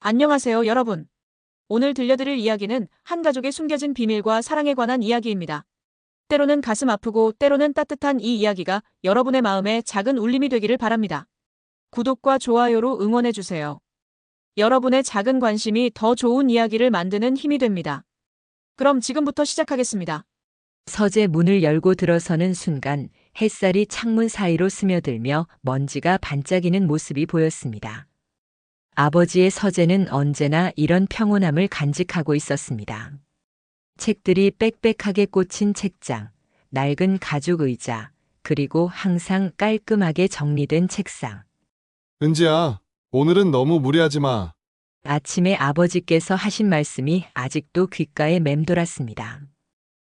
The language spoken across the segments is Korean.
안녕하세요, 여러분. 오늘 들려드릴 이야기는 한 가족의 숨겨진 비밀과 사랑에 관한 이야기입니다. 때로는 가슴 아프고 때로는 따뜻한 이 이야기가 여러분의 마음에 작은 울림이 되기를 바랍니다. 구독과 좋아요로 응원해주세요. 여러분의 작은 관심이 더 좋은 이야기를 만드는 힘이 됩니다. 그럼 지금부터 시작하겠습니다. 서재 문을 열고 들어서는 순간 햇살이 창문 사이로 스며들며 먼지가 반짝이는 모습이 보였습니다. 아버지의 서재는 언제나 이런 평온함을 간직하고 있었습니다. 책들이 빽빽하게 꽂힌 책장, 낡은 가죽 의자, 그리고 항상 깔끔하게 정리된 책상. 은지야, 오늘은 너무 무리하지 마. 아침에 아버지께서 하신 말씀이 아직도 귓가에 맴돌았습니다.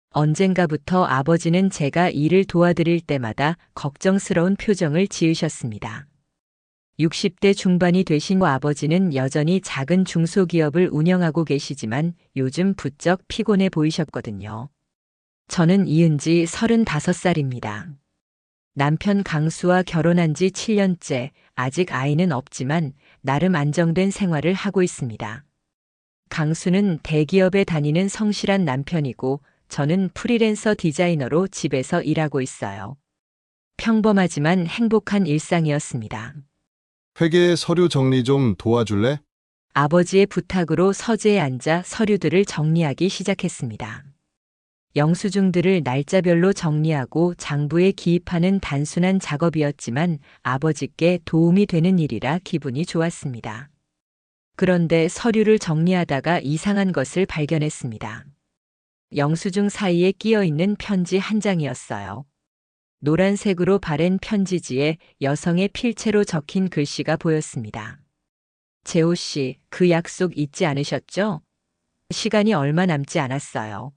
언젠가부터 아버지는 제가 일을 도와드릴 때마다 걱정스러운 표정을 지으셨습니다. 60대 중반이 되신 아버지는 여전히 작은 중소기업을 운영하고 계시지만 요즘 부쩍 피곤해 보이셨거든요. 저는 이은지 35살입니다. 남편 강수와 결혼한 지 7년째, 아직 아이는 없지만 나름 안정된 생활을 하고 있습니다. 강수는 대기업에 다니는 성실한 남편이고 저는 프리랜서 디자이너로 집에서 일하고 있어요. 평범하지만 행복한 일상이었습니다. 회계 서류 정리 좀 도와줄래? 아버지의 부탁으로 서재에 앉아 서류들을 정리하기 시작했습니다. 영수증들을 날짜별로 정리하고 장부에 기입하는 단순한 작업이었지만 아버지께 도움이 되는 일이라 기분이 좋았습니다. 그런데 서류를 정리하다가 이상한 것을 발견했습니다. 영수증 사이에 끼어 있는 편지 한 장이었어요. 노란색으로 바랜 편지지에 여성의 필체로 적힌 글씨가 보였습니다. 재호 씨, 그 약속 잊지 않으셨죠? 시간이 얼마 남지 않았어요.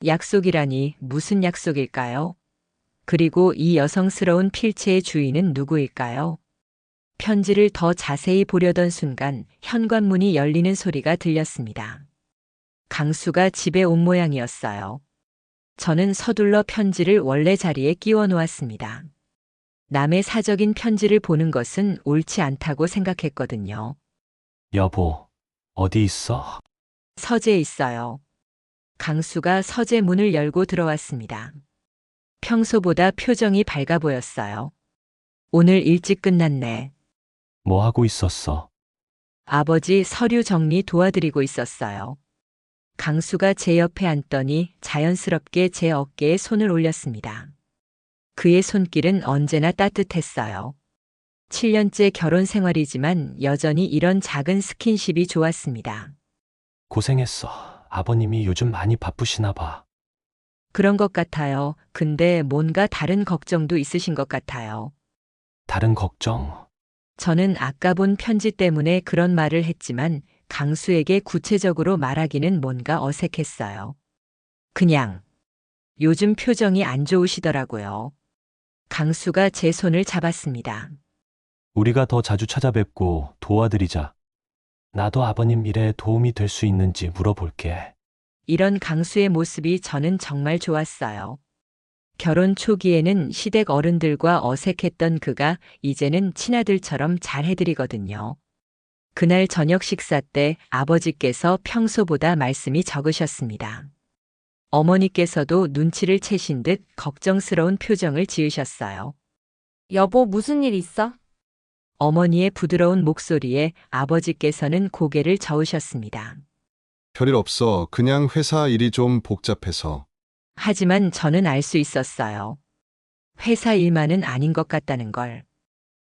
약속이라니 무슨 약속일까요? 그리고 이 여성스러운 필체의 주인은 누구일까요? 편지를 더 자세히 보려던 순간 현관문이 열리는 소리가 들렸습니다. 강수가 집에 온 모양이었어요. 저는 서둘러 편지를 원래 자리에 끼워 놓았습니다. 남의 사적인 편지를 보는 것은 옳지 않다고 생각했거든요. 여보, 어디 있어? 서재에 있어요. 강수가 서재 문을 열고 들어왔습니다. 평소보다 표정이 밝아 보였어요. 오늘 일찍 끝났네. 뭐 하고 있었어? 아버지 서류 정리 도와드리고 있었어요. 강수가 제 옆에 앉더니 자연스럽게 제 어깨에 손을 올렸습니다. 그의 손길은 언제나 따뜻했어요. 7년째 결혼 생활이지만 여전히 이런 작은 스킨십이 좋았습니다. 고생했어. 아버님이 요즘 많이 바쁘시나 봐. 그런 것 같아요. 근데 뭔가 다른 걱정도 있으신 것 같아요. 다른 걱정? 저는 아까 본 편지 때문에 그런 말을 했지만 강수에게 구체적으로 말하기는 뭔가 어색했어요. 그냥 요즘 표정이 안 좋으시더라고요. 강수가 제 손을 잡았습니다. 우리가 더 자주 찾아뵙고 도와드리자. 나도 아버님 일에 도움이 될 수 있는지 물어볼게. 이런 강수의 모습이 저는 정말 좋았어요. 결혼 초기에는 시댁 어른들과 어색했던 그가 이제는 친아들처럼 잘 해드리거든요. 그날 저녁 식사 때 아버지께서 평소보다 말씀이 적으셨습니다. 어머니께서도 눈치를 채신 듯 걱정스러운 표정을 지으셨어요. 여보, 무슨 일 있어? 어머니의 부드러운 목소리에 아버지께서는 고개를 저으셨습니다. 별일 없어. 그냥 회사 일이 좀 복잡해서. 하지만 저는 알 수 있었어요. 회사 일만은 아닌 것 같다는 걸.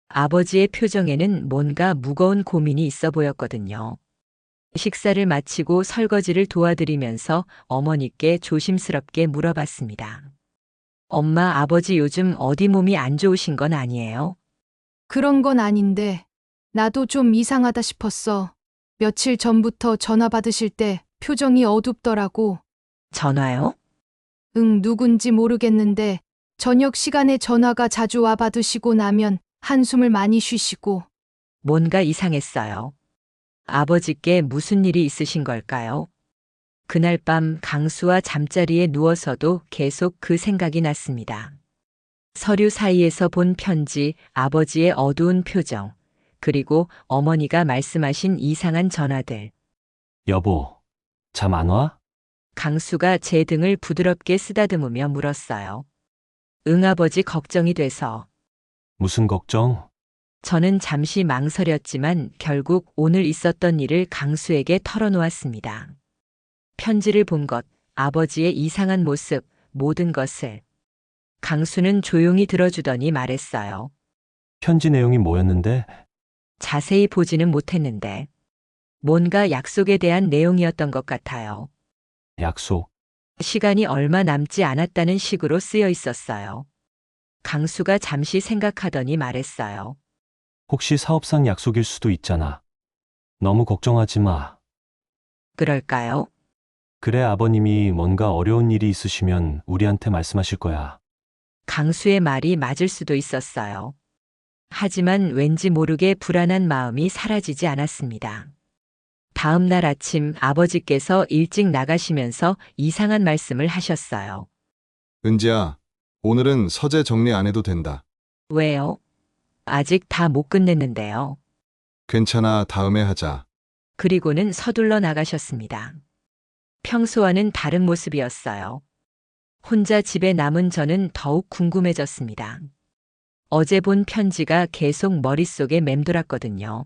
아버지의 표정에는 뭔가 무거운 고민이 있어 보였거든요. 식사를 마치고 설거지를 도와드리면서 어머니께 조심스럽게 물어봤습니다. 엄마, 아버지 요즘 어디 몸이 안 좋으신 건 아니에요? 그런 건 아닌데, 나도 좀 이상하다 싶었어. 며칠 전부터 전화 받으실 때 표정이 어둡더라고. 전화요? 응, 누군지 모르겠는데, 저녁 시간에 전화가 자주 와 받으시고 나면 한숨을 많이 쉬시고. 뭔가 이상했어요. 아버지께 무슨 일이 있으신 걸까요? 그날 밤 강수와 잠자리에 누워서도 계속 그 생각이 났습니다. 서류 사이에서 본 편지, 아버지의 어두운 표정, 그리고 어머니가 말씀하신 이상한 전화들. 여보, 잠 안 와? 강수가 제 등을 부드럽게 쓰다듬으며 물었어요. 응, 아버지, 걱정이 돼서. 무슨 걱정? 저는 잠시 망설였지만 결국 오늘 있었던 일을 강수에게 털어놓았습니다. 편지를 본 것, 아버지의 이상한 모습, 모든 것을. 강수는 조용히 들어주더니 말했어요. 편지 내용이 뭐였는데? 자세히 보지는 못했는데 뭔가 약속에 대한 내용이었던 것 같아요. 약속. 시간이 얼마 남지 않았다는 식으로 쓰여 있었어요. 강수가 잠시 생각하더니 말했어요. 혹시 사업상 약속일 수도 있잖아. 너무 걱정하지 마. 그럴까요? 그래, 아버님이 뭔가 어려운 일이 있으시면 우리한테 말씀하실 거야. 강수의 말이 맞을 수도 있었어요. 하지만 왠지 모르게 불안한 마음이 사라지지 않았습니다. 다음 날 아침 아버지께서 일찍 나가시면서 이상한 말씀을 하셨어요. 은지야, 오늘은 서재 정리 안 해도 된다. 왜요? 아직 다 못 끝냈는데요. 괜찮아, 다음에 하자. 그리고는 서둘러 나가셨습니다. 평소와는 다른 모습이었어요. 혼자 집에 남은 저는 더욱 궁금해졌습니다. 어제 본 편지가 계속 머릿속에 맴돌았거든요.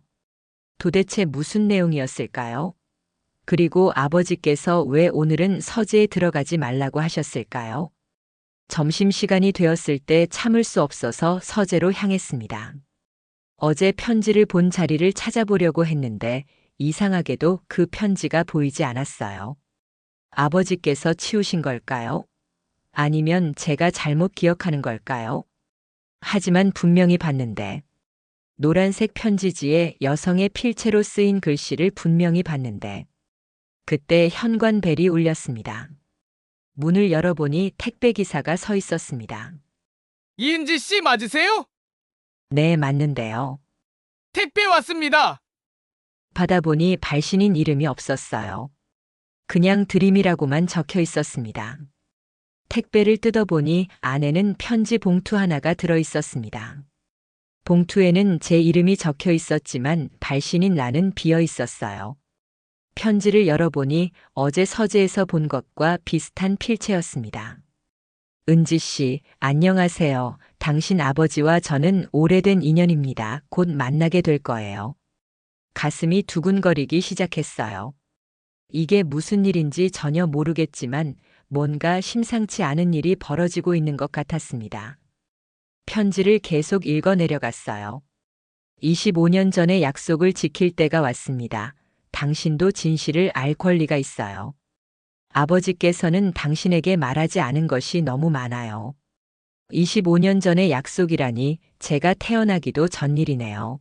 도대체 무슨 내용이었을까요? 그리고 아버지께서 왜 오늘은 서재에 들어가지 말라고 하셨을까요? 점심시간이 되었을 때 참을 수 없어서 서재로 향했습니다. 어제 편지를 본 자리를 찾아보려고 했는데 이상하게도 그 편지가 보이지 않았어요. 아버지께서 치우신 걸까요? 아니면 제가 잘못 기억하는 걸까요? 하지만 분명히 봤는데, 노란색 편지지에 여성의 필체로 쓰인 글씨를 분명히 봤는데, 그때 현관벨이 울렸습니다. 문을 열어보니 택배기사가 서 있었습니다. 이은지 씨 맞으세요? 네, 맞는데요. 택배 왔습니다. 받아보니 발신인 이름이 없었어요. 그냥 드림이라고만 적혀 있었습니다. 택배를 뜯어보니 안에는 편지 봉투 하나가 들어 있었습니다. 봉투에는 제 이름이 적혀 있었지만 발신인 란은 비어 있었어요. 편지를 열어보니 어제 서재에서 본 것과 비슷한 필체였습니다. 은지 씨, 안녕하세요. 당신 아버지와 저는 오래된 인연입니다. 곧 만나게 될 거예요. 가슴이 두근거리기 시작했어요. 이게 무슨 일인지 전혀 모르겠지만 뭔가 심상치 않은 일이 벌어지고 있는 것 같았습니다. 편지를 계속 읽어 내려갔어요. 25년 전의 약속을 지킬 때가 왔습니다. 당신도 진실을 알 권리가 있어요. 아버지께서는 당신에게 말하지 않은 것이 너무 많아요. 25년 전의 약속이라니 제가 태어나기도 전 일이네요.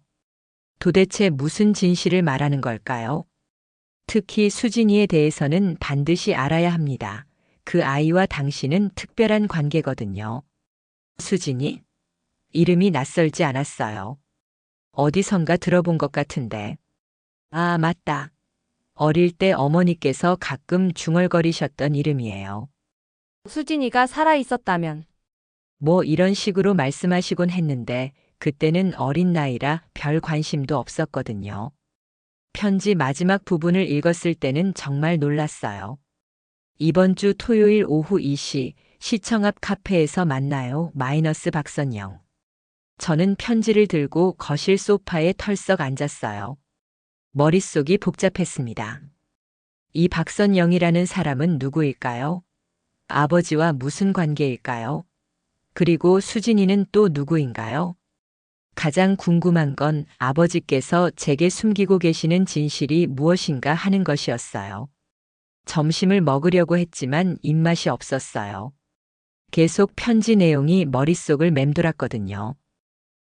도대체 무슨 진실을 말하는 걸까요? 특히 수진이에 대해서는 반드시 알아야 합니다. 그 아이와 당신은 특별한 관계거든요. 수진이? 이름이 낯설지 않았어요. 어디선가 들어본 것 같은데. 아, 맞다. 어릴 때 어머니께서 가끔 중얼거리셨던 이름이에요. 수진이가 살아 있었다면 뭐 이런 식으로 말씀하시곤 했는데 그때는 어린 나이라 별 관심도 없었거든요. 편지 마지막 부분을 읽었을 때는 정말 놀랐어요. 이번 주 토요일 오후 2시 시청 앞 카페에서 만나요. 박선영. 저는 편지를 들고 거실 소파에 털썩 앉았어요. 머릿속이 복잡했습니다. 이 박선영이라는 사람은 누구일까요? 아버지와 무슨 관계일까요? 그리고 수진이는 또 누구인가요? 가장 궁금한 건 아버지께서 제게 숨기고 계시는 진실이 무엇인가 하는 것이었어요. 점심을 먹으려고 했지만 입맛이 없었어요. 계속 편지 내용이 머릿속을 맴돌았거든요.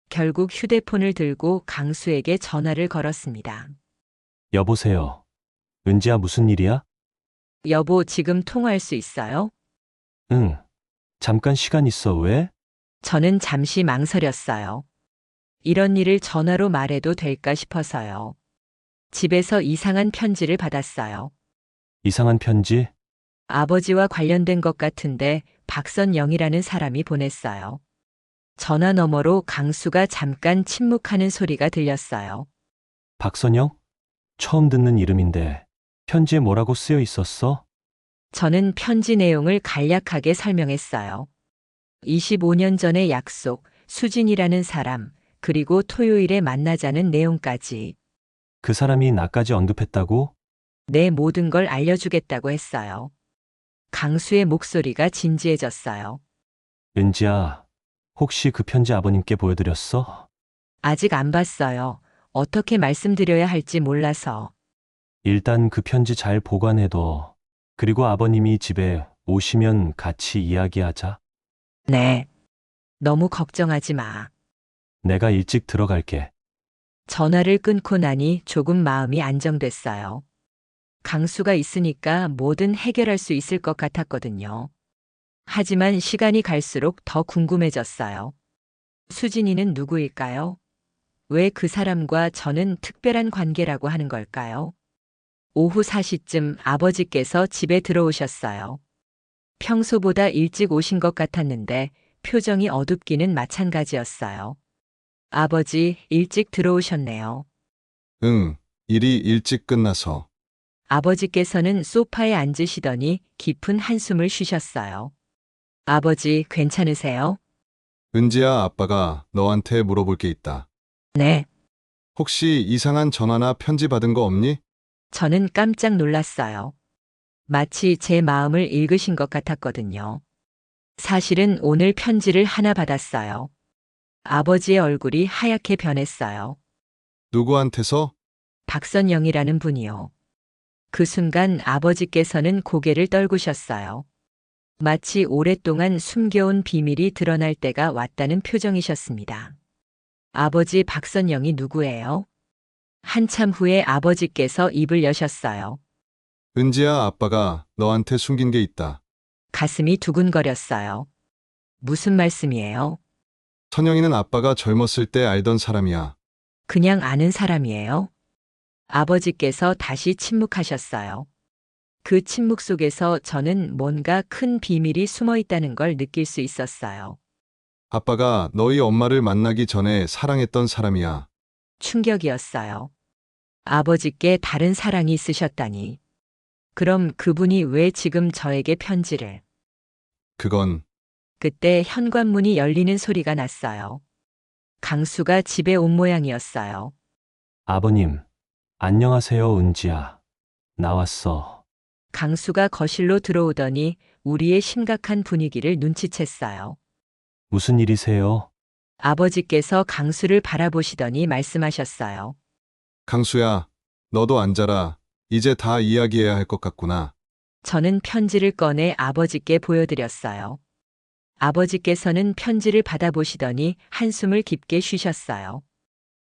결국 휴대폰을 들고 강수에게 전화를 걸었습니다. 여보세요. 은지야, 무슨 일이야? 여보, 지금 통화할 수 있어요? 응. 잠깐 시간 있어. 왜? 저는 잠시 망설였어요. 이런 일을 전화로 말해도 될까 싶어서요. 집에서 이상한 편지를 받았어요. 이상한 편지? 아버지와 관련된 것 같은데 박선영이라는 사람이 보냈어요. 전화 너머로 강수가 잠깐 침묵하는 소리가 들렸어요. 박선영? 처음 듣는 이름인데 편지에 뭐라고 쓰여 있었어? 저는 편지 내용을 간략하게 설명했어요. 25년 전의 약속, 수진이라는 사람, 그리고 토요일에 만나자는 내용까지 그 사람이 나까지 언급했다고? 내 모든 걸 알려주겠다고 했어요. 강수의 목소리가 진지해졌어요. 은지야, 혹시 그 편지 아버님께 보여드렸어? 아직 안 봤어요. 어떻게 말씀드려야 할지 몰라서. 일단 그 편지 잘 보관해둬. 그리고 아버님이 집에 오시면 같이 이야기하자. 네. 너무 걱정하지 마. 내가 일찍 들어갈게. 전화를 끊고 나니 조금 마음이 안정됐어요. 강수가 있으니까 뭐든 해결할 수 있을 것 같았거든요. 하지만 시간이 갈수록 더 궁금해졌어요. 수진이는 누구일까요? 왜 그 사람과 저는 특별한 관계라고 하는 걸까요? 오후 4시쯤 아버지께서 집에 들어오셨어요. 평소보다 일찍 오신 것 같았는데 표정이 어둡기는 마찬가지였어요. 아버지, 일찍 들어오셨네요. 응, 일이 일찍 끝나서. 아버지께서는 소파에 앉으시더니 깊은 한숨을 쉬셨어요. 아버지, 괜찮으세요? 은지야, 아빠가 너한테 물어볼 게 있다. 네. 혹시 이상한 전화나 편지 받은 거 없니? 저는 깜짝 놀랐어요. 마치 제 마음을 읽으신 것 같았거든요. 사실은 오늘 편지를 하나 받았어요. 아버지의 얼굴이 하얗게 변했어요. 누구한테서? 박선영이라는 분이요. 그 순간 아버지께서는 고개를 떨구셨어요. 마치 오랫동안 숨겨온 비밀이 드러날 때가 왔다는 표정이셨습니다. 아버지, 박선영이 누구예요? 한참 후에 아버지께서 입을 여셨어요. 은지야, 아빠가 너한테 숨긴 게 있다. 가슴이 두근거렸어요. 무슨 말씀이에요? 선영이는 아빠가 젊었을 때 알던 사람이야. 그냥 아는 사람이에요? 아버지께서 다시 침묵하셨어요. 그 침묵 속에서 저는 뭔가 큰 비밀이 숨어 있다는 걸 느낄 수 있었어요. 아빠가 너희 엄마를 만나기 전에 사랑했던 사람이야. 충격이었어요. 아버지께 다른 사랑이 있으셨다니. 그럼 그분이 왜 지금 저에게 편지를? 그건 그때 현관문이 열리는 소리가 났어요. 강수가 집에 온 모양이었어요. 아버님, 안녕하세요, 은지야. 나왔어. 강수가 거실로 들어오더니 우리의 심각한 분위기를 눈치챘어요. 무슨 일이세요? 아버지께서 강수를 바라보시더니 말씀하셨어요. 강수야, 너도 앉아라. 이제 다 이야기해야 할 것 같구나. 저는 편지를 꺼내 아버지께 보여드렸어요. 아버지께서는 편지를 받아보시더니 한숨을 깊게 쉬셨어요.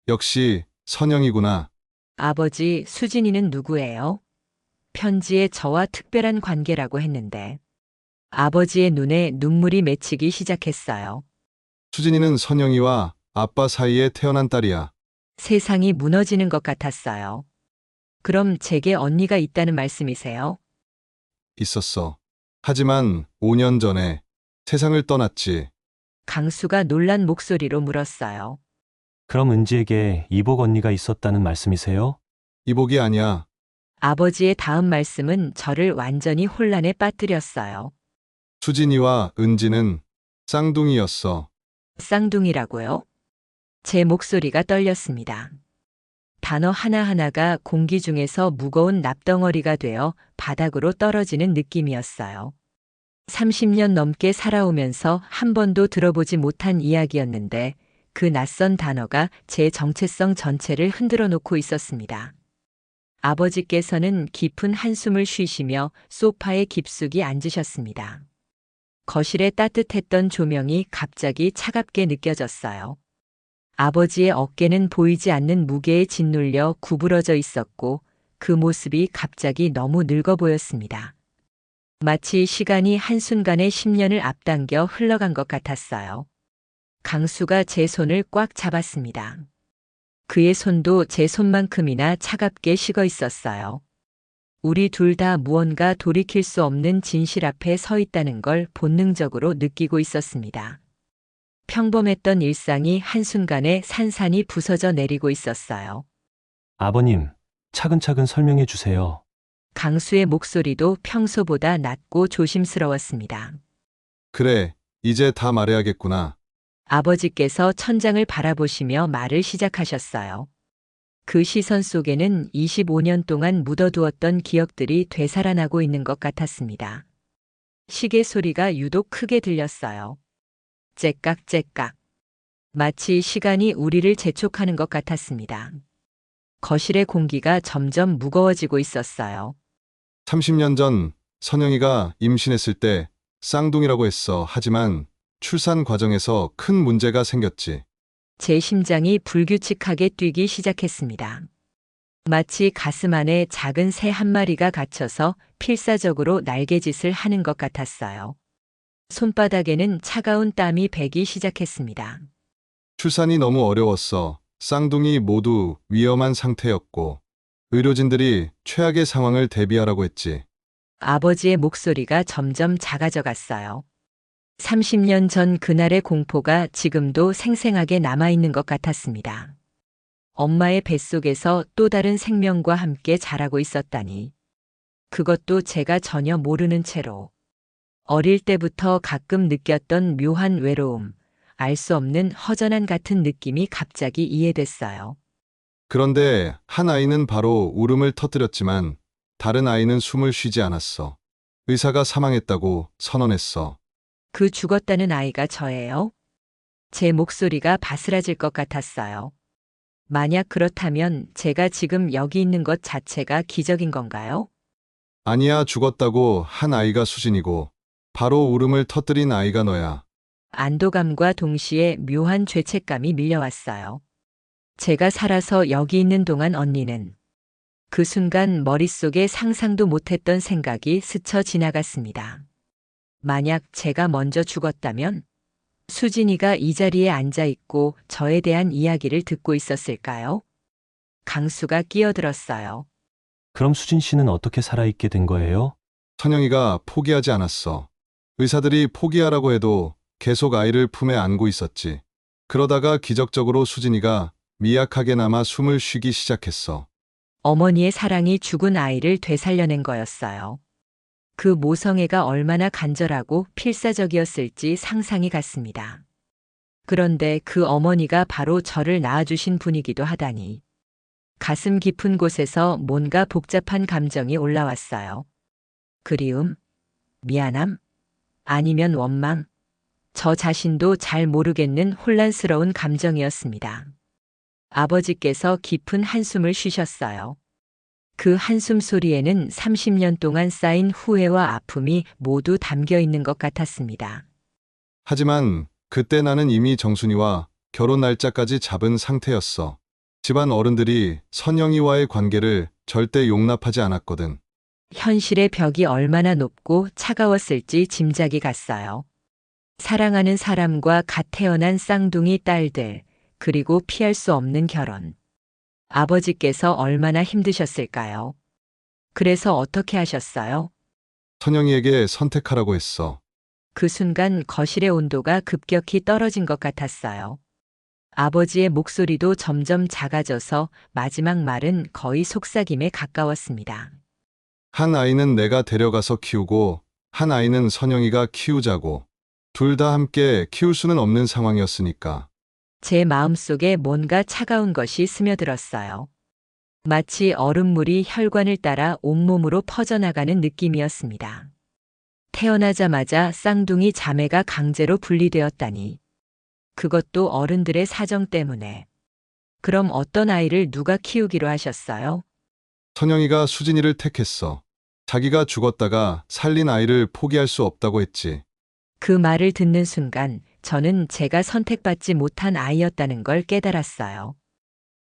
역시 선영이구나. 아버지, 수진이는 누구예요? 편지에 저와 특별한 관계라고 했는데 아버지의 눈에 눈물이 맺히기 시작했어요. 수진이는 선영이와 아빠 사이에 태어난 딸이야. 세상이 무너지는 것 같았어요. 그럼 제게 언니가 있다는 말씀이세요? 있었어. 하지만 5년 전에 세상을 떠났지. 강수가 놀란 목소리로 물었어요. 그럼 은지에게 이복 언니가 있었다는 말씀이세요? 이복이 아니야. 아버지의 다음 말씀은 저를 완전히 혼란에 빠뜨렸어요. 수진이와 은지는 쌍둥이였어. 쌍둥이라고요? 제 목소리가 떨렸습니다. 단어 하나하나가 공기 중에서 무거운 납덩어리가 되어 바닥으로 떨어지는 느낌이었어요. 30년 넘게 살아오면서 한 번도 들어보지 못한 이야기였는데 그 낯선 단어가 제 정체성 전체를 흔들어 놓고 있었습니다. 아버지께서는 깊은 한숨을 쉬시며 소파에 깊숙이 앉으셨습니다. 거실에 따뜻했던 조명이 갑자기 차갑게 느껴졌어요. 아버지의 어깨는 보이지 않는 무게에 짓눌려 구부러져 있었고 그 모습이 갑자기 너무 늙어 보였습니다. 마치 시간이 한순간에 10년을 앞당겨 흘러간 것 같았어요. 강수가 제 손을 꽉 잡았습니다. 그의 손도 제 손만큼이나 차갑게 식어 있었어요. 우리 둘 다 무언가 돌이킬 수 없는 진실 앞에 서 있다는 걸 본능적으로 느끼고 있었습니다. 평범했던 일상이 한순간에 산산이 부서져 내리고 있었어요. 아버님, 차근차근 설명해 주세요. 강수의 목소리도 평소보다 낮고 조심스러웠습니다. 그래, 이제 다 말해야겠구나. 아버지께서 천장을 바라보시며 말을 시작하셨어요. 그 시선 속에는 25년 동안 묻어두었던 기억들이 되살아나고 있는 것 같았습니다. 시계 소리가 유독 크게 들렸어요. 째깍째깍. 마치 시간이 우리를 재촉하는 것 같았습니다. 거실의 공기가 점점 무거워지고 있었어요. 30년 전 선영이가 임신했을 때 쌍둥이라고 했어. 하지만 출산 과정에서 큰 문제가 생겼지. 제 심장이 불규칙하게 뛰기 시작했습니다. 마치 가슴 안에 작은 새 한 마리가 갇혀서 필사적으로 날개짓을 하는 것 같았어요. 손바닥에는 차가운 땀이 배기 시작했습니다. 출산이 너무 어려웠어. 쌍둥이 모두 위험한 상태였고 의료진들이 최악의 상황을 대비하라고 했지. 아버지의 목소리가 점점 작아져 갔어요. 30년 전 그날의 공포가 지금도 생생하게 남아있는 것 같았습니다. 엄마의 뱃속에서 또 다른 생명과 함께 자라고 있었다니. 그것도 제가 전혀 모르는 채로. 어릴 때부터 가끔 느꼈던 묘한 외로움, 알 수 없는 허전한 같은 느낌이 갑자기 이해됐어요. 그런데 한 아이는 바로 울음을 터뜨렸지만 다른 아이는 숨을 쉬지 않았어. 의사가 사망했다고 선언했어. 그 죽었다는 아이가 저예요? 제 목소리가 바스라질 것 같았어요. 만약 그렇다면 제가 지금 여기 있는 것 자체가 기적인 건가요? 아니야, 죽었다고 한 아이가 수진이고 바로 울음을 터뜨린 아이가 너야. 안도감과 동시에 묘한 죄책감이 밀려왔어요. 제가 살아서 여기 있는 동안 언니는 그 순간 머릿속에 상상도 못했던 생각이 스쳐 지나갔습니다. 만약 제가 먼저 죽었다면 수진이가 이 자리에 앉아 있고 저에 대한 이야기를 듣고 있었을까요? 강수가 끼어들었어요. 그럼 수진 씨는 어떻게 살아있게 된 거예요? 선영이가 포기하지 않았어. 의사들이 포기하라고 해도 계속 아이를 품에 안고 있었지. 그러다가 기적적으로 수진이가 미약하게나마 숨을 쉬기 시작했어. 어머니의 사랑이 죽은 아이를 되살려낸 거였어요. 그 모성애가 얼마나 간절하고 필사적이었을지 상상이 갔습니다. 그런데 그 어머니가 바로 저를 낳아주신 분이기도 하다니. 가슴 깊은 곳에서 뭔가 복잡한 감정이 올라왔어요. 그리움, 미안함, 아니면 원망, 저 자신도 잘 모르겠는 혼란스러운 감정이었습니다. 아버지께서 깊은 한숨을 쉬셨어요. 그 한숨 소리에는 30년 동안 쌓인 후회와 아픔이 모두 담겨 있는 것 같았습니다. 하지만 그때 나는 이미 정순이와 결혼 날짜까지 잡은 상태였어. 집안 어른들이 선영이와의 관계를 절대 용납하지 않았거든. 현실의 벽이 얼마나 높고 차가웠을지 짐작이 갔어요. 사랑하는 사람과 갓 태어난 쌍둥이 딸들, 그리고 피할 수 없는 결혼. 아버지께서 얼마나 힘드셨을까요? 그래서 어떻게 하셨어요? 선영이에게 선택하라고 했어. 그 순간 거실의 온도가 급격히 떨어진 것 같았어요. 아버지의 목소리도 점점 작아져서 마지막 말은 거의 속삭임에 가까웠습니다. 한 아이는 내가 데려가서 키우고 한 아이는 선영이가 키우자고. 둘 다 함께 키울 수는 없는 상황이었으니까. 제 마음속에 뭔가 차가운 것이 스며들었어요. 마치 얼음물이 혈관을 따라 온몸으로 퍼져나가는 느낌이었습니다. 태어나자마자 쌍둥이 자매가 강제로 분리되었다니. 그것도 어른들의 사정 때문에. 그럼 어떤 아이를 누가 키우기로 하셨어요? 선영이가 수진이를 택했어. 자기가 죽었다가 살린 아이를 포기할 수 없다고 했지. 그 말을 듣는 순간 저는 제가 선택받지 못한 아이였다는 걸 깨달았어요.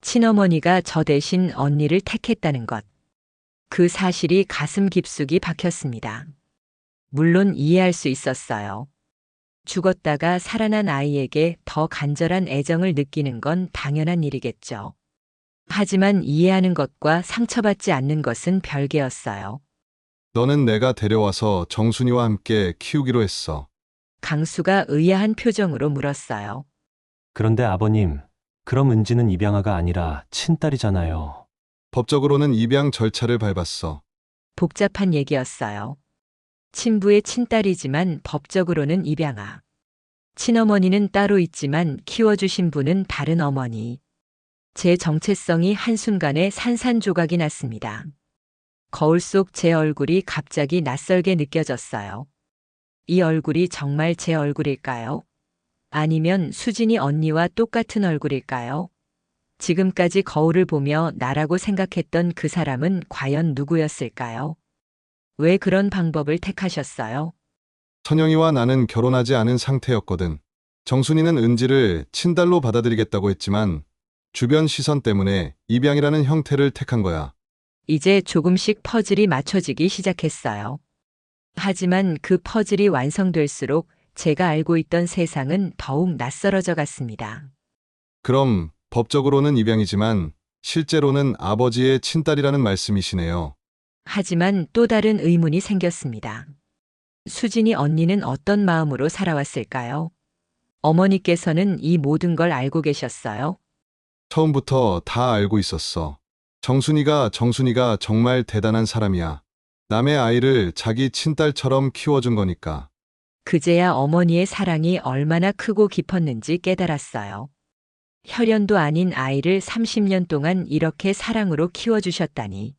친어머니가 저 대신 언니를 택했다는 것. 그 사실이 가슴 깊숙이 박혔습니다. 물론 이해할 수 있었어요. 죽었다가 살아난 아이에게 더 간절한 애정을 느끼는 건 당연한 일이겠죠. 하지만 이해하는 것과 상처받지 않는 것은 별개였어요. 너는 내가 데려와서 정순이와 함께 키우기로 했어. 강수가 의아한 표정으로 물었어요. 그런데 아버님, 그럼 은지는 입양아가 아니라 친딸이잖아요. 법적으로는 입양 절차를 밟았어. 복잡한 얘기였어요. 친부의 친딸이지만 법적으로는 입양아. 친어머니는 따로 있지만 키워주신 분은 다른 어머니. 제 정체성이 한순간에 산산조각이 났습니다. 거울 속 제 얼굴이 갑자기 낯설게 느껴졌어요. 이 얼굴이 정말 제 얼굴일까요? 아니면 수진이 언니와 똑같은 얼굴일까요? 지금까지 거울을 보며 나라고 생각했던 그 사람은 과연 누구였을까요? 왜 그런 방법을 택하셨어요? 선영이와 나는 결혼하지 않은 상태였거든. 정순이는 은지를 친딸로 받아들이겠다고 했지만 주변 시선 때문에 입양이라는 형태를 택한 거야. 이제 조금씩 퍼즐이 맞춰지기 시작했어요. 하지만 그 퍼즐이 완성될수록 제가 알고 있던 세상은 더욱 낯설어져 갔습니다. 그럼 법적으로는 입양이지만 실제로는 아버지의 친딸이라는 말씀이시네요. 하지만 또 다른 의문이 생겼습니다. 수진이 언니는 어떤 마음으로 살아왔을까요? 어머니께서는 이 모든 걸 알고 계셨어요? 처음부터 다 알고 있었어. 정순이가 정말 대단한 사람이야. 남의 아이를 자기 친딸처럼 키워준 거니까. 그제야 어머니의 사랑이 얼마나 크고 깊었는지 깨달았어요. 혈연도 아닌 아이를 30년 동안 이렇게 사랑으로 키워주셨다니.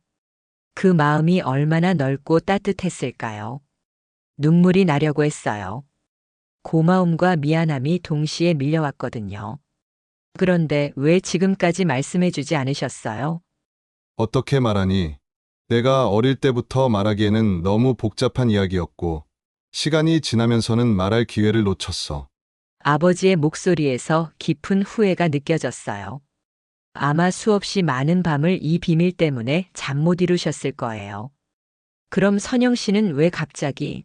그 마음이 얼마나 넓고 따뜻했을까요? 눈물이 나려고 했어요. 고마움과 미안함이 동시에 밀려왔거든요. 그런데 왜 지금까지 말씀해주지 않으셨어요? 어떻게 말하니? 내가 어릴 때부터 말하기에는 너무 복잡한 이야기였고, 시간이 지나면서는 말할 기회를 놓쳤어. 아버지의 목소리에서 깊은 후회가 느껴졌어요. 아마 수없이 많은 밤을 이 비밀 때문에 잠 못 이루셨을 거예요. 그럼 선영 씨는 왜 갑자기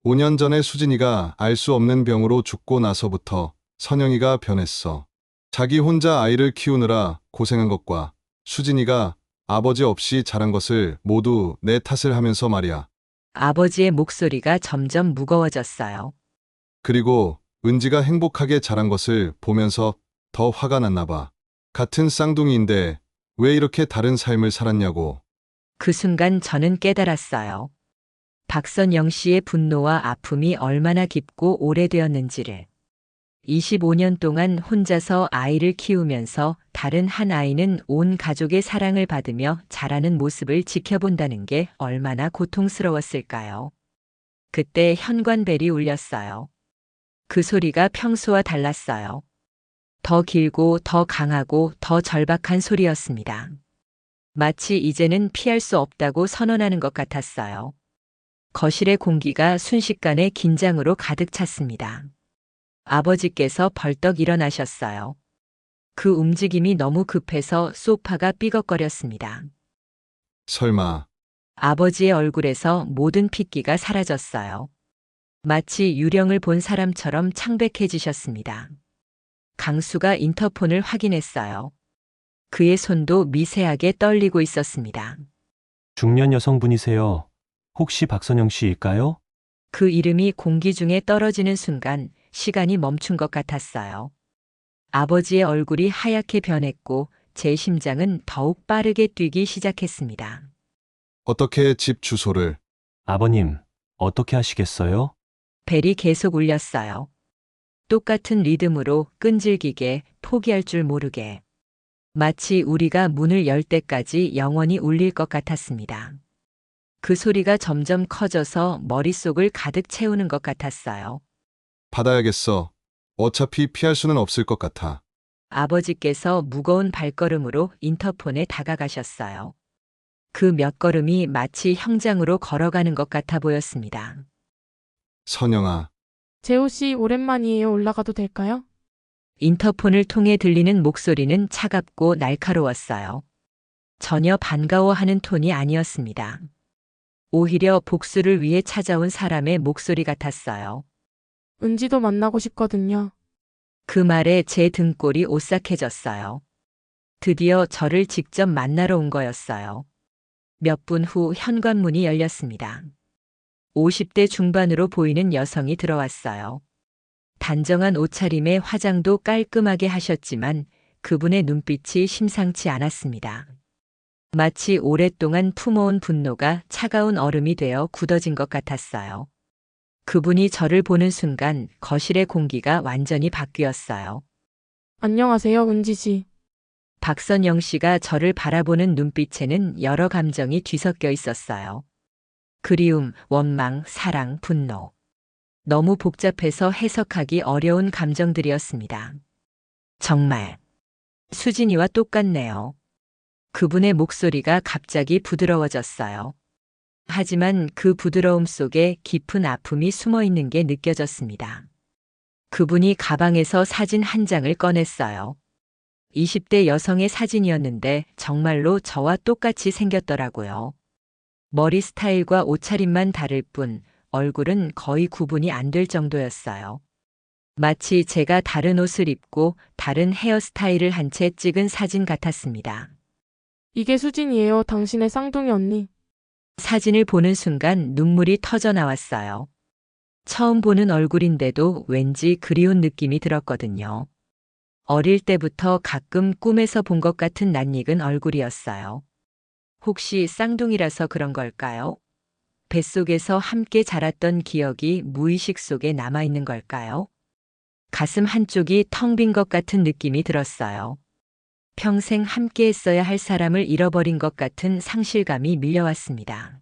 5년 전에 수진이가 알 수 없는 병으로 죽고 나서부터 선영이가 변했어. 자기 혼자 아이를 키우느라 고생한 것과 수진이가 아버지 없이 자란 것을 모두 내 탓을 하면서 말이야. 아버지의 목소리가 점점 무거워졌어요. 그리고 은지가 행복하게 자란 것을 보면서 더 화가 났나 봐. 같은 쌍둥이인데 왜 이렇게 다른 삶을 살았냐고. 그 순간 저는 깨달았어요. 박선영 씨의 분노와 아픔이 얼마나 깊고 오래되었는지를. 25년 동안 혼자서 아이를 키우면서 다른 한 아이는 온 가족의 사랑을 받으며 자라는 모습을 지켜본다는 게 얼마나 고통스러웠을까요? 그때 현관벨이 울렸어요. 그 소리가 평소와 달랐어요. 더 길고 더 강하고 더 절박한 소리였습니다. 마치 이제는 피할 수 없다고 선언하는 것 같았어요. 거실의 공기가 순식간에 긴장으로 가득 찼습니다. 아버지께서 벌떡 일어나셨어요. 그 움직임이 너무 급해서 소파가 삐걱거렸습니다. 설마 아버지의 얼굴에서 모든 핏기가 사라졌어요. 마치 유령을 본 사람처럼 창백해지셨습니다. 강수가 인터폰을 확인했어요. 그의 손도 미세하게 떨리고 있었습니다. 중년 여성분이세요. 혹시 박선영 씨일까요? 그 이름이 공기 중에 떨어지는 순간 시간이 멈춘 것 같았어요. 아버지의 얼굴이 하얗게 변했고 제 심장은 더욱 빠르게 뛰기 시작했습니다. 어떻게 집 주소를. 아버님, 어떻게 하시겠어요? 벨이 계속 울렸어요. 똑같은 리듬으로 끈질기게 포기할 줄 모르게. 마치 우리가 문을 열 때까지 영원히 울릴 것 같았습니다. 그 소리가 점점 커져서 머릿속을 가득 채우는 것 같았어요. 받아야겠어. 어차피 피할 수는 없을 것 같아. 아버지께서 무거운 발걸음으로 인터폰에 다가가셨어요. 그 몇 걸음이 마치 형장으로 걸어가는 것 같아 보였습니다. 선영아, 재호 씨 오랜만이에요. 올라가도 될까요? 인터폰을 통해 들리는 목소리는 차갑고 날카로웠어요. 전혀 반가워하는 톤이 아니었습니다. 오히려 복수를 위해 찾아온 사람의 목소리 같았어요. 은지도 만나고 싶거든요. 그 말에 제 등골이 오싹해졌어요. 드디어 저를 직접 만나러 온 거였어요. 몇 분 후 현관문이 열렸습니다. 50대 중반으로 보이는 여성이 들어왔어요. 단정한 옷차림에 화장도 깔끔하게 하셨지만 그분의 눈빛이 심상치 않았습니다. 마치 오랫동안 품어온 분노가 차가운 얼음이 되어 굳어진 것 같았어요. 그분이 저를 보는 순간 거실의 공기가 완전히 바뀌었어요. 안녕하세요, 은지 씨. 박선영 씨가 저를 바라보는 눈빛에는 여러 감정이 뒤섞여 있었어요. 그리움, 원망, 사랑, 분노. 너무 복잡해서 해석하기 어려운 감정들이었습니다. 정말 수진이와 똑같네요. 그분의 목소리가 갑자기 부드러워졌어요. 하지만 그 부드러움 속에 깊은 아픔이 숨어 있는 게 느껴졌습니다. 그분이 가방에서 사진 한 장을 꺼냈어요. 20대 여성의 사진이었는데 정말로 저와 똑같이 생겼더라고요. 머리 스타일과 옷차림만 다를 뿐 얼굴은 거의 구분이 안 될 정도였어요. 마치 제가 다른 옷을 입고 다른 헤어스타일을 한 채 찍은 사진 같았습니다. 이게 수진이에요, 당신의 쌍둥이 언니. 사진을 보는 순간 눈물이 터져 나왔어요. 처음 보는 얼굴인데도 왠지 그리운 느낌이 들었거든요. 어릴 때부터 가끔 꿈에서 본 것 같은 낯익은 얼굴이었어요. 혹시 쌍둥이라서 그런 걸까요? 뱃속에서 함께 자랐던 기억이 무의식 속에 남아있는 걸까요? 가슴 한쪽이 텅 빈 것 같은 느낌이 들었어요. 평생 함께 했어야 할 사람을 잃어버린 것 같은 상실감이 밀려왔습니다.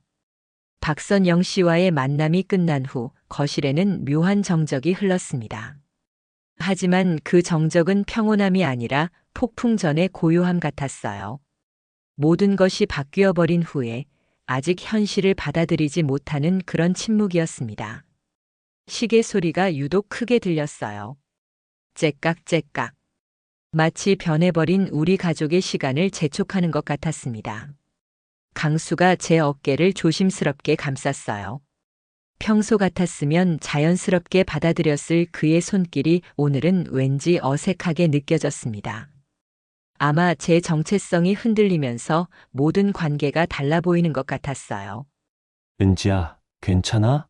박선영 씨와의 만남이 끝난 후 거실에는 묘한 정적이 흘렀습니다. 하지만 그 정적은 평온함이 아니라 폭풍 전의 고요함 같았어요. 모든 것이 바뀌어 버린 후에 아직 현실을 받아들이지 못하는 그런 침묵이었습니다. 시계 소리가 유독 크게 들렸어요. 째깍째깍. 마치 변해버린 우리 가족의 시간을 재촉하는 것 같았습니다. 강수가 제 어깨를 조심스럽게 감쌌어요. 평소 같았으면 자연스럽게 받아들였을 그의 손길이 오늘은 왠지 어색하게 느껴졌습니다. 아마 제 정체성이 흔들리면서 모든 관계가 달라 보이는 것 같았어요. 은지야, 괜찮아?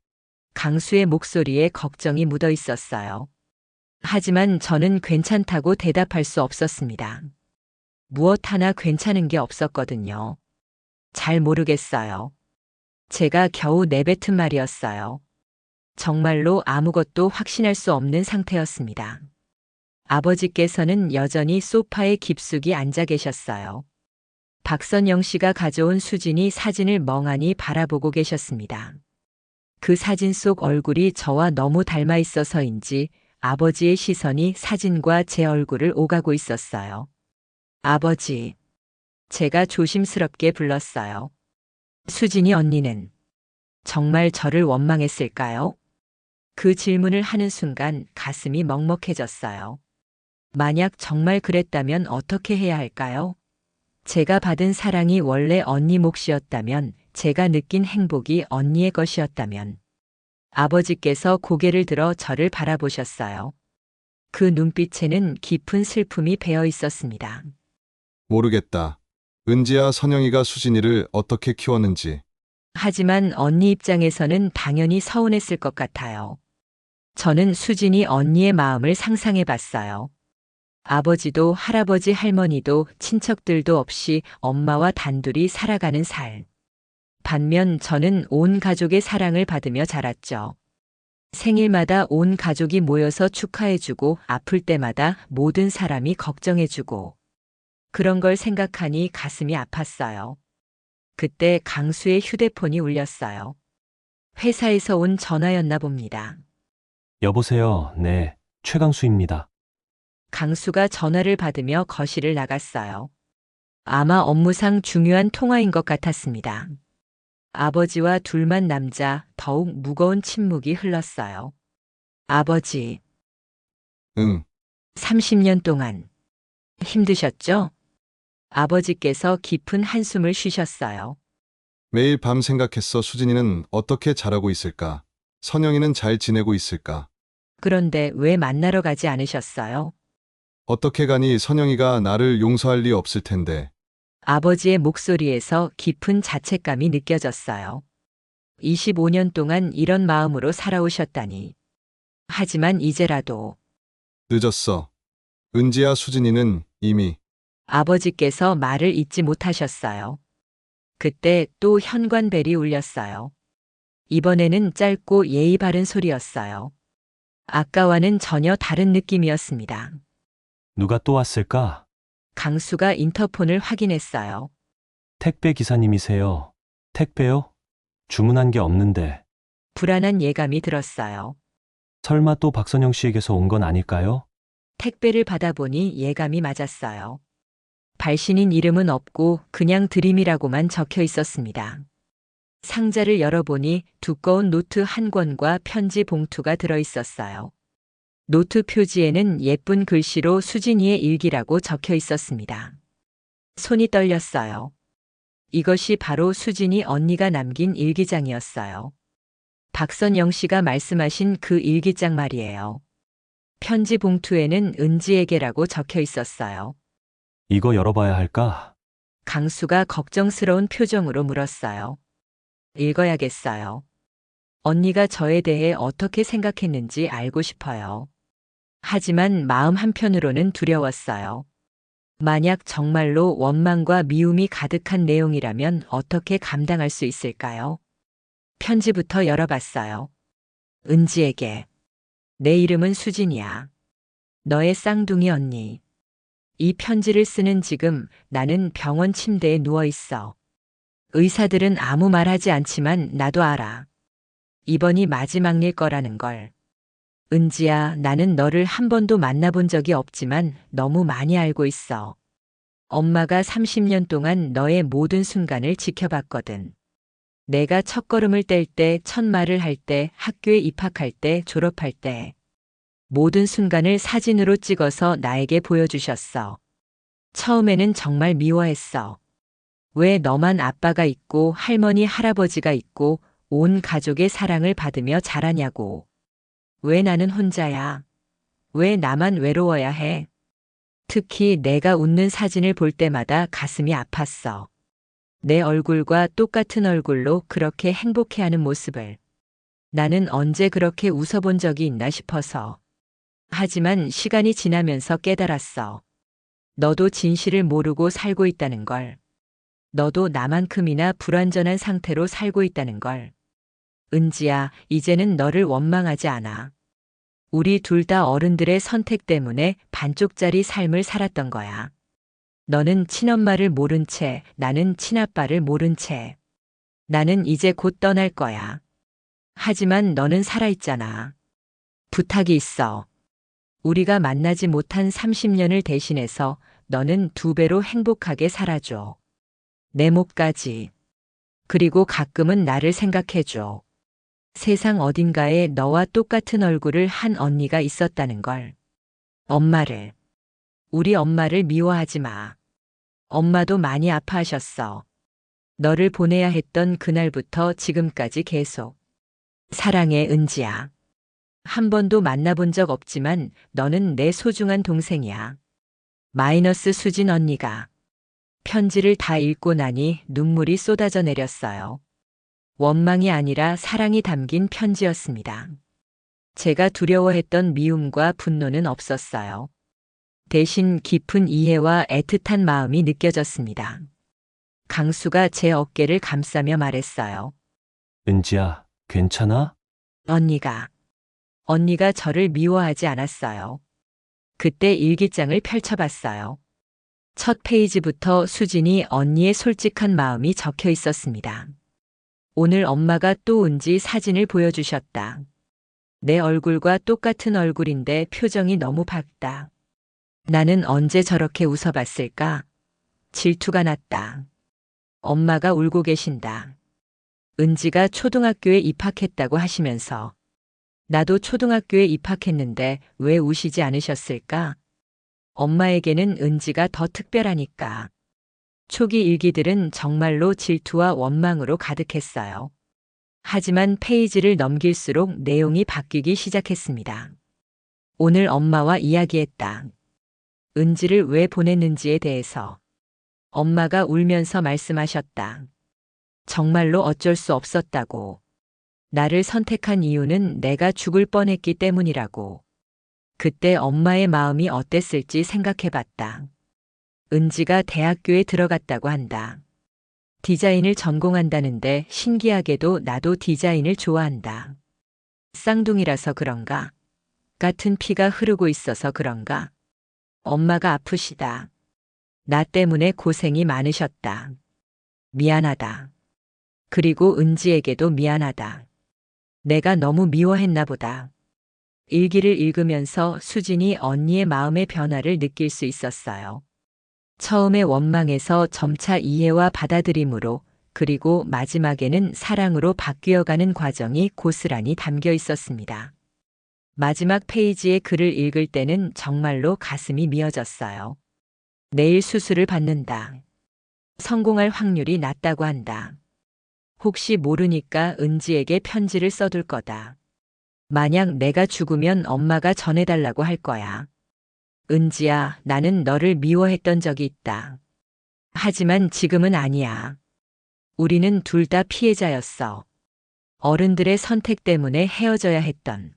강수의 목소리에 걱정이 묻어 있었어요. 하지만 저는 괜찮다고 대답할 수 없었습니다. 무엇 하나 괜찮은 게 없었거든요. 잘 모르겠어요. 제가 겨우 내뱉은 말이었어요. 정말로 아무것도 확신할 수 없는 상태였습니다. 아버지께서는 여전히 소파에 깊숙이 앉아 계셨어요. 박선영 씨가 가져온 수진이 사진을 멍하니 바라보고 계셨습니다. 그 사진 속 얼굴이 저와 너무 닮아 있어서인지 아버지의 시선이 사진과 제 얼굴을 오가고 있었어요. 아버지. 제가 조심스럽게 불렀어요. 수진이 언니는 정말 저를 원망했을까요? 그 질문을 하는 순간 가슴이 먹먹해졌어요. 만약 정말 그랬다면 어떻게 해야 할까요? 제가 받은 사랑이 원래 언니 몫이었다면, 제가 느낀 행복이 언니의 것이었다면. 아버지께서 고개를 들어 저를 바라보셨어요. 그 눈빛에는 깊은 슬픔이 배어 있었습니다. 모르겠다. 은지야, 선영이가 수진이를 어떻게 키웠는지. 하지만 언니 입장에서는 당연히 서운했을 것 같아요. 저는 수진이 언니의 마음을 상상해 봤어요. 아버지도 할아버지 할머니도 친척들도 없이 엄마와 단둘이 살아가는 살. 반면 저는 온 가족의 사랑을 받으며 자랐죠. 생일마다 온 가족이 모여서 축하해주고 아플 때마다 모든 사람이 걱정해주고. 그런 걸 생각하니 가슴이 아팠어요. 그때 강수의 휴대폰이 울렸어요. 회사에서 온 전화였나 봅니다. 여보세요. 네, 최강수입니다. 강수가 전화를 받으며 거실을 나갔어요. 아마 업무상 중요한 통화인 것 같았습니다. 아버지와 둘만 남자, 더욱 무거운 침묵이 흘렀어요. 아버지, 응. 30년 동안 힘드셨죠? 아버지께서 깊은 한숨을 쉬셨어요. 매일 밤 생각했어. 수진이는 어떻게 자라고 있을까? 선영이는 잘 지내고 있을까? 그런데 왜 만나러 가지 않으셨어요? 어떻게 가니? 선영이가 나를 용서할 리 없을 텐데. 아버지의 목소리에서 깊은 자책감이 느껴졌어요. 25년 동안 이런 마음으로 살아오셨다니. 하지만 이제라도 늦었어. 은지야, 수진이는 이미 아버지께서 말을 잇지 못하셨어요. 그때 또 현관벨이 울렸어요. 이번에는 짧고 예의 바른 소리였어요. 아까와는 전혀 다른 느낌이었습니다. 누가 또 왔을까? 강수가 인터폰을 확인했어요. 택배 기사님이세요. 택배요? 주문한 게 없는데. 불안한 예감이 들었어요. 설마 또 박선영 씨에게서 온 건 아닐까요? 택배를 받아보니 예감이 맞았어요. 발신인 이름은 없고 그냥 드림이라고만 적혀 있었습니다. 상자를 열어보니 두꺼운 노트 한 권과 편지 봉투가 들어 있었어요. 노트 표지에는 예쁜 글씨로 수진이의 일기라고 적혀 있었습니다. 손이 떨렸어요. 이것이 바로 수진이 언니가 남긴 일기장이었어요. 박선영 씨가 말씀하신 그 일기장 말이에요. 편지 봉투에는 은지에게라고 적혀 있었어요. 이거 열어봐야 할까? 강수가 걱정스러운 표정으로 물었어요. 읽어야겠어요. 언니가 저에 대해 어떻게 생각했는지 알고 싶어요. 하지만 마음 한편으로는 두려웠어요. 만약 정말로 원망과 미움이 가득한 내용이라면 어떻게 감당할 수 있을까요? 편지부터 열어봤어요. 은지에게. 내 이름은 수진이야. 너의 쌍둥이 언니. 이 편지를 쓰는 지금 나는 병원 침대에 누워 있어. 의사들은 아무 말 하지 않지만 나도 알아. 이번이 마지막일 거라는 걸. 은지야, 나는 너를 한 번도 만나본 적이 없지만 너무 많이 알고 있어. 엄마가 30년 동안 너의 모든 순간을 지켜봤거든. 내가 첫걸음을 뗄 때, 첫 말을 할 때, 학교에 입학할 때, 졸업할 때. 모든 순간을 사진으로 찍어서 나에게 보여주셨어. 처음에는 정말 미워했어. 왜 너만 아빠가 있고 할머니, 할아버지가 있고 온 가족의 사랑을 받으며 자라냐고. 왜 나는 혼자야? 왜 나만 외로워야 해? 특히 내가 웃는 사진을 볼 때마다 가슴이 아팠어. 내 얼굴과 똑같은 얼굴로 그렇게 행복해하는 모습을. 나는 언제 그렇게 웃어본 적이 있나 싶어서. 하지만 시간이 지나면서 깨달았어. 너도 진실을 모르고 살고 있다는 걸. 너도 나만큼이나 불완전한 상태로 살고 있다는 걸. 은지야, 이제는 너를 원망하지 않아. 우리 둘 다 어른들의 선택 때문에 반쪽짜리 삶을 살았던 거야. 너는 친엄마를 모른 채, 나는 친아빠를 모른 채. 나는 이제 곧 떠날 거야. 하지만 너는 살아있잖아. 부탁이 있어. 우리가 만나지 못한 30년을 대신해서 너는 2배로 행복하게 살아줘. 내 몫까지. 그리고 가끔은 나를 생각해줘. 세상 어딘가에 너와 똑같은 얼굴을 한 언니가 있었다는 걸. 엄마를. 우리 엄마를 미워하지 마. 엄마도 많이 아파하셨어. 너를 보내야 했던 그날부터 지금까지 계속. 사랑해, 은지야. 한 번도 만나본 적 없지만 너는 내 소중한 동생이야. 마이너스 수진 언니가. 편지를 다 읽고 나니 눈물이 쏟아져 내렸어요. 원망이 아니라 사랑이 담긴 편지였습니다. 제가 두려워했던 미움과 분노는 없었어요. 대신 깊은 이해와 애틋한 마음이 느껴졌습니다. 강수가 제 어깨를 감싸며 말했어요. 은지야, 괜찮아? 언니가 저를 미워하지 않았어요. 그때 일기장을 펼쳐봤어요. 첫 페이지부터 수진이 언니의 솔직한 마음이 적혀 있었습니다. 오늘 엄마가 또 은지 사진을 보여주셨다. 내 얼굴과 똑같은 얼굴인데 표정이 너무 밝다. 나는 언제 저렇게 웃어봤을까? 질투가 났다. 엄마가 울고 계신다. 은지가 초등학교에 입학했다고 하시면서 나도 초등학교에 입학했는데 왜 우시지 않으셨을까? 엄마에게는 은지가 더 특별하니까. 초기 일기들은 정말로 질투와 원망으로 가득했어요. 하지만 페이지를 넘길수록 내용이 바뀌기 시작했습니다. 오늘 엄마와 이야기했다. 은지를 왜 보냈는지에 대해서. 엄마가 울면서 말씀하셨다. 정말로 어쩔 수 없었다고. 나를 선택한 이유는 내가 죽을 뻔했기 때문이라고. 그때 엄마의 마음이 어땠을지 생각해봤다. 은지가 대학교에 들어갔다고 한다. 디자인을 전공한다는데 신기하게도 나도 디자인을 좋아한다. 쌍둥이라서 그런가? 같은 피가 흐르고 있어서 그런가? 엄마가 아프시다. 나 때문에 고생이 많으셨다. 미안하다. 그리고 은지에게도 미안하다. 내가 너무 미워했나 보다. 일기를 읽으면서 수진이 언니의 마음의 변화를 느낄 수 있었어요. 처음에 원망에서 점차 이해와 받아들임으로, 그리고 마지막에는 사랑으로 바뀌어가는 과정이 고스란히 담겨 있었습니다. 마지막 페이지의 글을 읽을 때는 정말로 가슴이 미어졌어요. 내일 수술을 받는다. 성공할 확률이 낮다고 한다. 혹시 모르니까 은지에게 편지를 써둘 거다. 만약 내가 죽으면 엄마가 전해달라고 할 거야. 은지야, 나는 너를 미워했던 적이 있다. 하지만 지금은 아니야. 우리는 둘 다 피해자였어. 어른들의 선택 때문에 헤어져야 했던.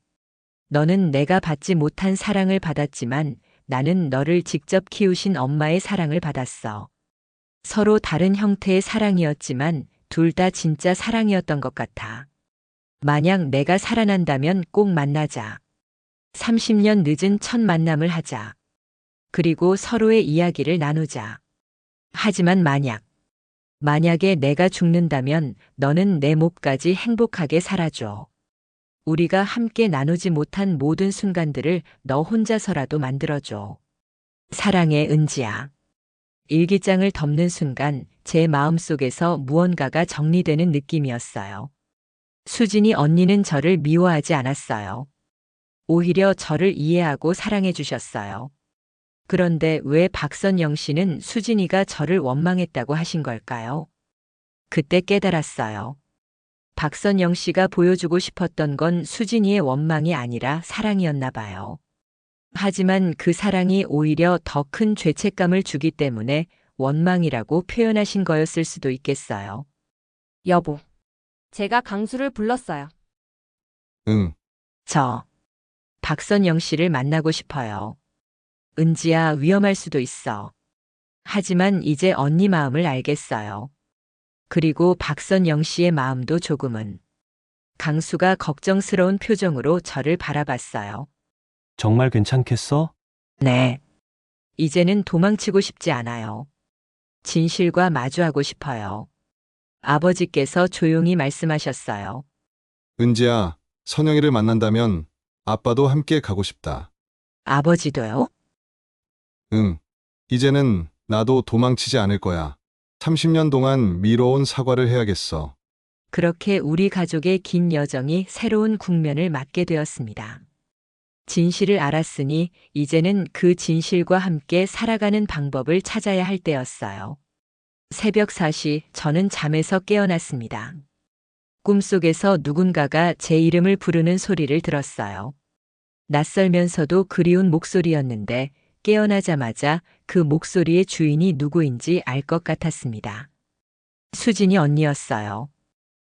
너는 내가 받지 못한 사랑을 받았지만 나는 너를 직접 키우신 엄마의 사랑을 받았어. 서로 다른 형태의 사랑이었지만 둘 다 진짜 사랑이었던 것 같아. 만약 내가 살아난다면 꼭 만나자. 30년 늦은 첫 만남을 하자. 그리고 서로의 이야기를 나누자. 하지만 만약에 내가 죽는다면 너는 내 몫까지 행복하게 살아줘. 우리가 함께 나누지 못한 모든 순간들을 너 혼자서라도 만들어줘. 사랑해, 은지야. 일기장을 덮는 순간 제 마음속에서 무언가가 정리되는 느낌이었어요. 수진이 언니는 저를 미워하지 않았어요. 오히려 저를 이해하고 사랑해 주셨어요. 그런데 왜 박선영 씨는 수진이가 저를 원망했다고 하신 걸까요? 그때 깨달았어요. 박선영 씨가 보여주고 싶었던 건 수진이의 원망이 아니라 사랑이었나 봐요. 하지만 그 사랑이 오히려 더 큰 죄책감을 주기 때문에 원망이라고 표현하신 거였을 수도 있겠어요. 여보. 제가 강수를 불렀어요. 응, 저 박선영 씨를 만나고 싶어요. 은지야, 위험할 수도 있어. 하지만 이제 언니 마음을 알겠어요. 그리고 박선영 씨의 마음도 조금은. 강수가 걱정스러운 표정으로 저를 바라봤어요. 정말 괜찮겠어? 네. 이제는 도망치고 싶지 않아요. 진실과 마주하고 싶어요. 아버지께서 조용히 말씀하셨어요. 은지야, 선영이를 만난다면 아빠도 함께 가고 싶다. 아버지도요? 응, 이제는 나도 도망치지 않을 거야. 30년 동안 미뤄온 사과를 해야겠어. 그렇게 우리 가족의 긴 여정이 새로운 국면을 맞게 되었습니다. 진실을 알았으니 이제는 그 진실과 함께 살아가는 방법을 찾아야 할 때였어요. 새벽 4시 저는 잠에서 깨어났습니다. 꿈속에서 누군가가 제 이름을 부르는 소리를 들었어요. 낯설면서도 그리운 목소리였는데 깨어나자마자 그 목소리의 주인이 누구인지 알 것 같았습니다. 수진이 언니였어요.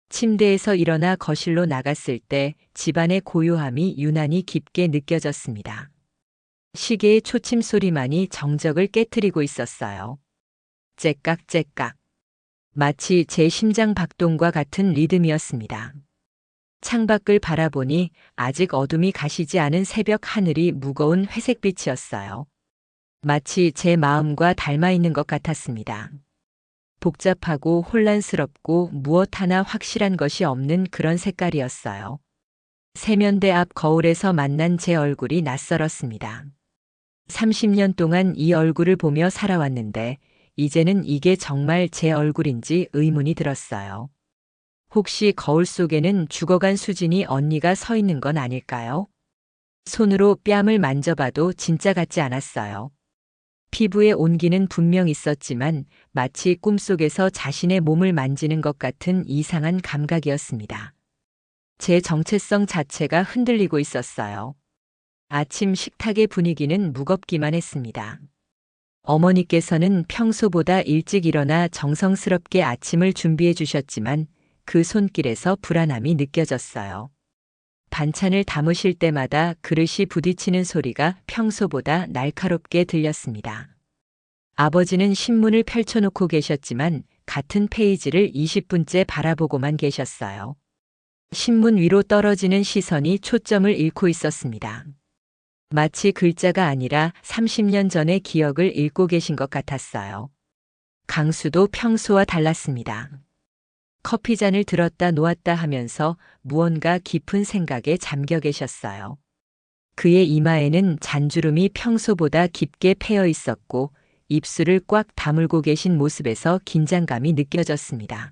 침대에서 일어나 거실로 나갔을 때 집안의 고요함이 유난히 깊게 느껴졌습니다. 시계의 초침 소리만이 정적을 깨트리고 있었어요. 째깍째깍. 마치 제 심장 박동과 같은 리듬이었습니다. 창밖을 바라보니 아직 어둠이 가시지 않은 새벽 하늘이 무거운 회색빛이었어요. 마치 제 마음과 닮아 있는 것 같았습니다. 복잡하고 혼란스럽고 무엇 하나 확실한 것이 없는 그런 색깔이었어요. 세면대 앞 거울에서 만난 제 얼굴이 낯설었습니다. 30년 동안 이 얼굴을 보며 살아왔는데 이제는 이게 정말 제 얼굴인지 의문이 들었어요. 혹시 거울 속에는 죽어간 수진이 언니가 서 있는 건 아닐까요? 손으로 뺨을 만져봐도 진짜 같지 않았어요. 피부에 온기는 분명 있었지만 마치 꿈속에서 자신의 몸을 만지는 것 같은 이상한 감각이었습니다. 제 정체성 자체가 흔들리고 있었어요. 아침 식탁의 분위기는 무겁기만 했습니다. 어머니께서는 평소보다 일찍 일어나 정성스럽게 아침을 준비해 주셨지만 그 손길에서 불안함이 느껴졌어요. 반찬을 담으실 때마다 그릇이 부딪히는 소리가 평소보다 날카롭게 들렸습니다. 아버지는 신문을 펼쳐놓고 계셨지만 같은 페이지를 20분째 바라보고만 계셨어요. 신문 위로 떨어지는 시선이 초점을 잃고 있었습니다. 마치 글자가 아니라 30년 전의 기억을 읽고 계신 것 같았어요. 강수도 평소와 달랐습니다. 커피잔을 들었다 놓았다 하면서 무언가 깊은 생각에 잠겨 계셨어요. 그의 이마에는 잔주름이 평소보다 깊게 패여 있었고 입술을 꽉 다물고 계신 모습에서 긴장감이 느껴졌습니다.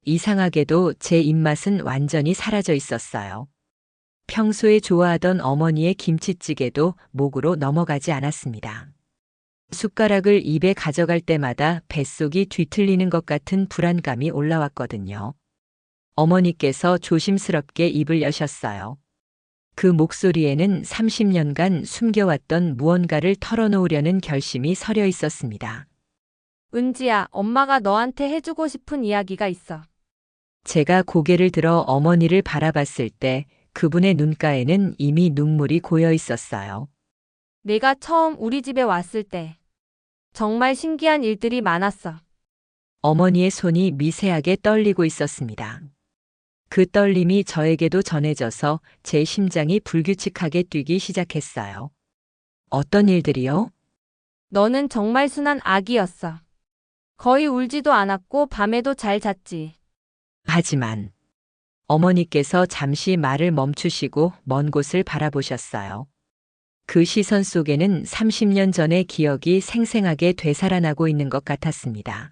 이상하게도 제 입맛은 완전히 사라져 있었어요. 평소에 좋아하던 어머니의 김치찌개도 목으로 넘어가지 않았습니다. 숟가락을 입에 가져갈 때마다 뱃속이 뒤틀리는 것 같은 불안감이 올라왔거든요. 어머니께서 조심스럽게 입을 여셨어요. 그 목소리에는 30년간 숨겨왔던 무언가를 털어놓으려는 결심이 서려 있었습니다. 은지야, 엄마가 너한테 해주고 싶은 이야기가 있어. 제가 고개를 들어 어머니를 바라봤을 때 그분의 눈가에는 이미 눈물이 고여 있었어요. 내가 처음 우리 집에 왔을 때 정말 신기한 일들이 많았어. 어머니의 손이 미세하게 떨리고 있었습니다. 그 떨림이 저에게도 전해져서 제 심장이 불규칙하게 뛰기 시작했어요. 어떤 일들이요? 너는 정말 순한 아기였어. 거의 울지도 않았고 밤에도 잘 잤지. 하지만 어머니께서 잠시 말을 멈추시고 먼 곳을 바라보셨어요. 그 시선 속에는 30년 전의 기억이 생생하게 되살아나고 있는 것 같았습니다.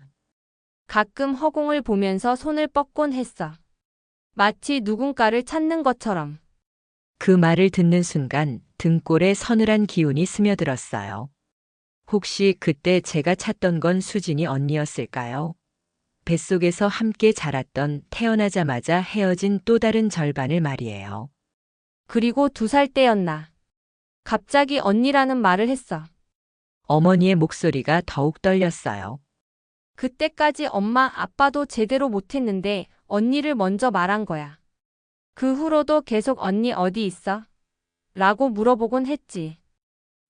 가끔 허공을 보면서 손을 뻗곤 했어. 마치 누군가를 찾는 것처럼. 그 말을 듣는 순간 등골에 서늘한 기운이 스며들었어요. 혹시 그때 제가 찾던 건 수진이 언니였을까요? 뱃속에서 함께 자랐던 태어나자마자 헤어진 또 다른 절반을 말이에요. 그리고 2살 때였나. 갑자기 언니라는 말을 했어. 어머니의 목소리가 더욱 떨렸어요. 그때까지 엄마, 아빠도 제대로 못했는데 언니를 먼저 말한 거야. 그 후로도 계속 언니 어디 있어? 라고 물어보곤 했지.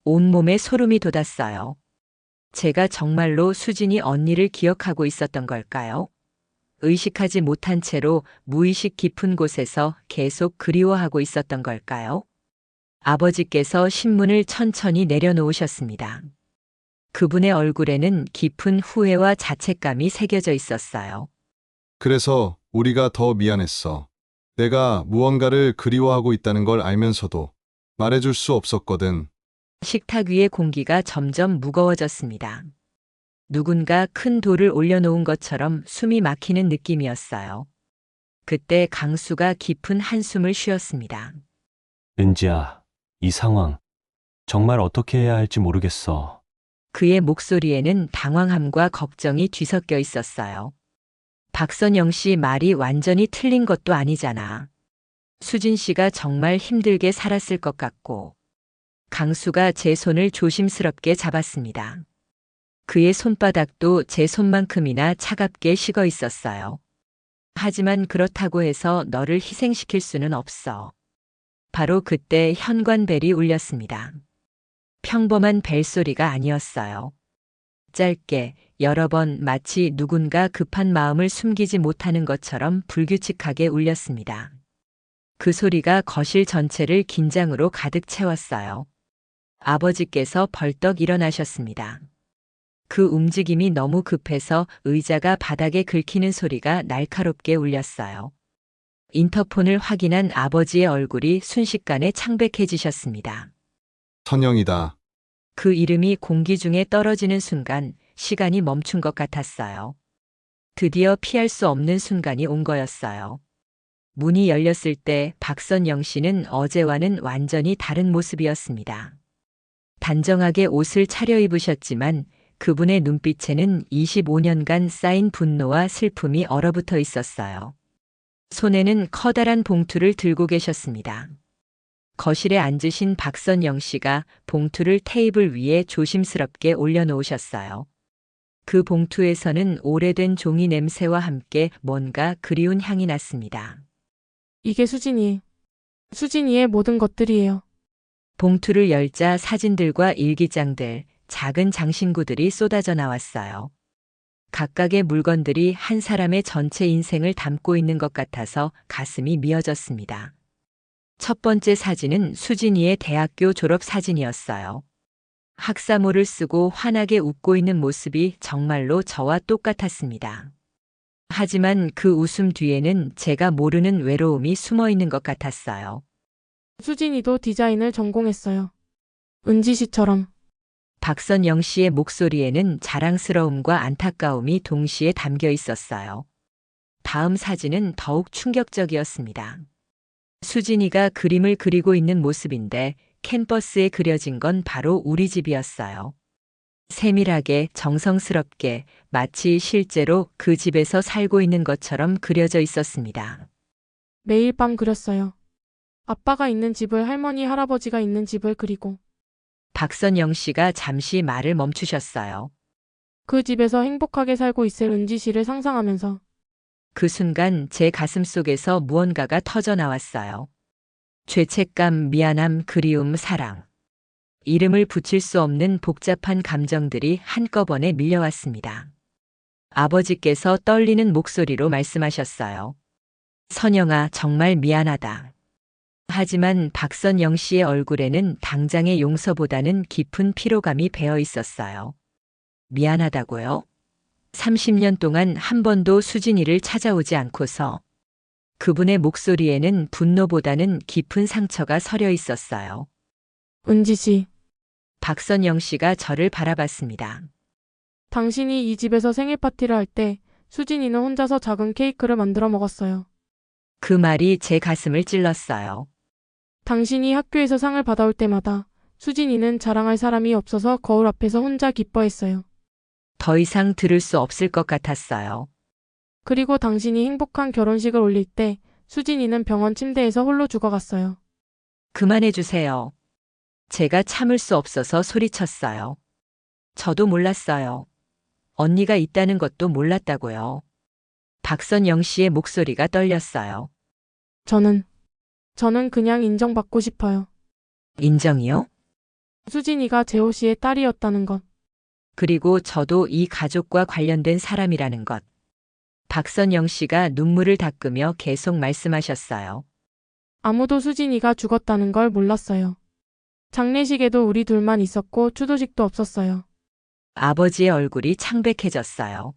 온몸에 소름이 돋았어요. 제가 정말로 수진이 언니를 기억하고 있었던 걸까요? 의식하지 못한 채로 무의식 깊은 곳에서 계속 그리워하고 있었던 걸까요? 아버지께서 신문을 천천히 내려놓으셨습니다. 그분의 얼굴에는 깊은 후회와 자책감이 새겨져 있었어요. 그래서 우리가 더 미안했어. 내가 무언가를 그리워하고 있다는 걸 알면서도 말해줄 수 없었거든. 식탁 위의 공기가 점점 무거워졌습니다. 누군가 큰 돌을 올려놓은 것처럼 숨이 막히는 느낌이었어요. 그때 강수가 깊은 한숨을 쉬었습니다. 은지야, 이 상황 정말 어떻게 해야 할지 모르겠어. 그의 목소리에는 당황함과 걱정이 뒤섞여 있었어요. 박선영 씨 말이 완전히 틀린 것도 아니잖아. 수진 씨가 정말 힘들게 살았을 것 같고. 강수가 제 손을 조심스럽게 잡았습니다. 그의 손바닥도 제 손만큼이나 차갑게 식어 있었어요. 하지만 그렇다고 해서 너를 희생시킬 수는 없어. 바로 그때 현관벨이 울렸습니다. 평범한 벨소리가 아니었어요. 짧게 여러 번 마치 누군가 급한 마음을 숨기지 못하는 것처럼 불규칙하게 울렸습니다. 그 소리가 거실 전체를 긴장으로 가득 채웠어요. 아버지께서 벌떡 일어나셨습니다. 그 움직임이 너무 급해서 의자가 바닥에 긁히는 소리가 날카롭게 울렸어요. 인터폰을 확인한 아버지의 얼굴이 순식간에 창백해지셨습니다. 선영이다. 그 이름이 공기 중에 떨어지는 순간 시간이 멈춘 것 같았어요. 드디어 피할 수 없는 순간이 온 거였어요. 문이 열렸을 때 박선영 씨는 어제와는 완전히 다른 모습이었습니다. 단정하게 옷을 차려입으셨지만 그분의 눈빛에는 25년간 쌓인 분노와 슬픔이 얼어붙어 있었어요. 손에는 커다란 봉투를 들고 계셨습니다. 거실에 앉으신 박선영 씨가 봉투를 테이블 위에 조심스럽게 올려놓으셨어요. 그 봉투에서는 오래된 종이 냄새와 함께 뭔가 그리운 향이 났습니다. 이게 수진이의 모든 것들이에요. 봉투를 열자 사진들과 일기장들, 작은 장신구들이 쏟아져 나왔어요. 각각의 물건들이 한 사람의 전체 인생을 담고 있는 것 같아서 가슴이 미어졌습니다. 첫 번째 사진은 수진이의 대학교 졸업 사진이었어요. 학사모를 쓰고 환하게 웃고 있는 모습이 정말로 저와 똑같았습니다. 하지만 그 웃음 뒤에는 제가 모르는 외로움이 숨어 있는 것 같았어요. 수진이도 디자인을 전공했어요. 은지 씨처럼. 박선영 씨의 목소리에는 자랑스러움과 안타까움이 동시에 담겨 있었어요. 다음 사진은 더욱 충격적이었습니다. 수진이가 그림을 그리고 있는 모습인데 캔버스에 그려진 건 바로 우리 집이었어요. 세밀하게 정성스럽게 마치 실제로 그 집에서 살고 있는 것처럼 그려져 있었습니다. 매일 밤 그렸어요. 아빠가 있는 집을 할머니, 할아버지가 있는 집을 그리고 박선영 씨가 잠시 말을 멈추셨어요. 그 집에서 행복하게 살고 있을 은지 씨를 상상하면서 그 순간 제 가슴 속에서 무언가가 터져 나왔어요. 죄책감, 미안함, 그리움, 사랑. 이름을 붙일 수 없는 복잡한 감정들이 한꺼번에 밀려왔습니다. 아버지께서 떨리는 목소리로 말씀하셨어요. 선영아, 정말 미안하다. 하지만 박선영 씨의 얼굴에는 당장의 용서보다는 깊은 피로감이 배어 있었어요. 미안하다고요? 30년 동안 한 번도 수진이를 찾아오지 않고서 그분의 목소리에는 분노보다는 깊은 상처가 서려 있었어요. 은지 씨, 박선영 씨가 저를 바라봤습니다. 당신이 이 집에서 생일 파티를 할 때 수진이는 혼자서 작은 케이크를 만들어 먹었어요. 그 말이 제 가슴을 찔렀어요. 당신이 학교에서 상을 받아올 때마다 수진이는 자랑할 사람이 없어서 거울 앞에서 혼자 기뻐했어요. 더 이상 들을 수 없을 것 같았어요. 그리고 당신이 행복한 결혼식을 올릴 때 수진이는 병원 침대에서 홀로 죽어갔어요. 그만해 주세요. 제가 참을 수 없어서 소리쳤어요. 저도 몰랐어요. 언니가 있다는 것도 몰랐다고요. 박선영 씨의 목소리가 떨렸어요. 저는 그냥 인정받고 싶어요. 인정이요? 수진이가 재호 씨의 딸이었다는 것. 그리고 저도 이 가족과 관련된 사람이라는 것. 박선영 씨가 눈물을 닦으며 계속 말씀하셨어요. 아무도 수진이가 죽었다는 걸 몰랐어요. 장례식에도 우리 둘만 있었고 추도식도 없었어요. 아버지의 얼굴이 창백해졌어요.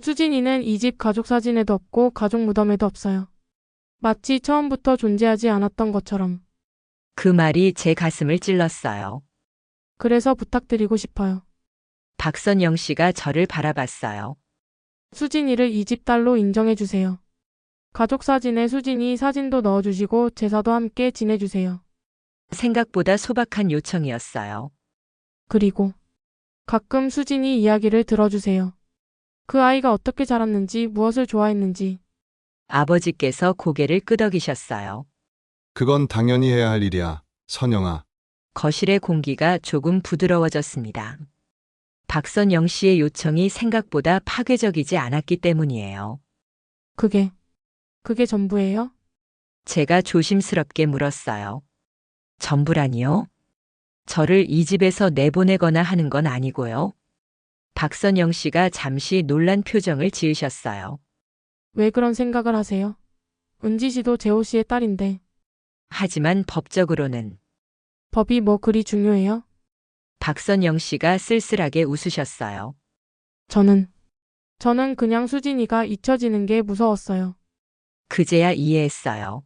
수진이는 이 집 가족 사진에도 없고 가족 무덤에도 없어요. 마치 처음부터 존재하지 않았던 것처럼. 그 말이 제 가슴을 찔렀어요. 그래서 부탁드리고 싶어요. 박선영 씨가 저를 바라봤어요. 수진이를 이 집 딸로 인정해 주세요. 가족 사진에 수진이 사진도 넣어주시고 제사도 함께 지내주세요. 생각보다 소박한 요청이었어요. 그리고 가끔 수진이 이야기를 들어주세요. 그 아이가 어떻게 자랐는지, 무엇을 좋아했는지. 아버지께서 고개를 끄덕이셨어요. 그건 당연히 해야 할 일이야, 선영아. 거실의 공기가 조금 부드러워졌습니다. 박선영 씨의 요청이 생각보다 파괴적이지 않았기 때문이에요. 그게 전부예요? 제가 조심스럽게 물었어요. 전부라니요? 저를 이 집에서 내보내거나 하는 건 아니고요. 박선영 씨가 잠시 놀란 표정을 지으셨어요. 왜 그런 생각을 하세요? 은지 씨도 재호 씨의 딸인데. 하지만 법적으로는 법이 뭐 그리 중요해요? 박선영 씨가 쓸쓸하게 웃으셨어요. 저는 그냥 수진이가 잊혀지는 게 무서웠어요. 그제야 이해했어요.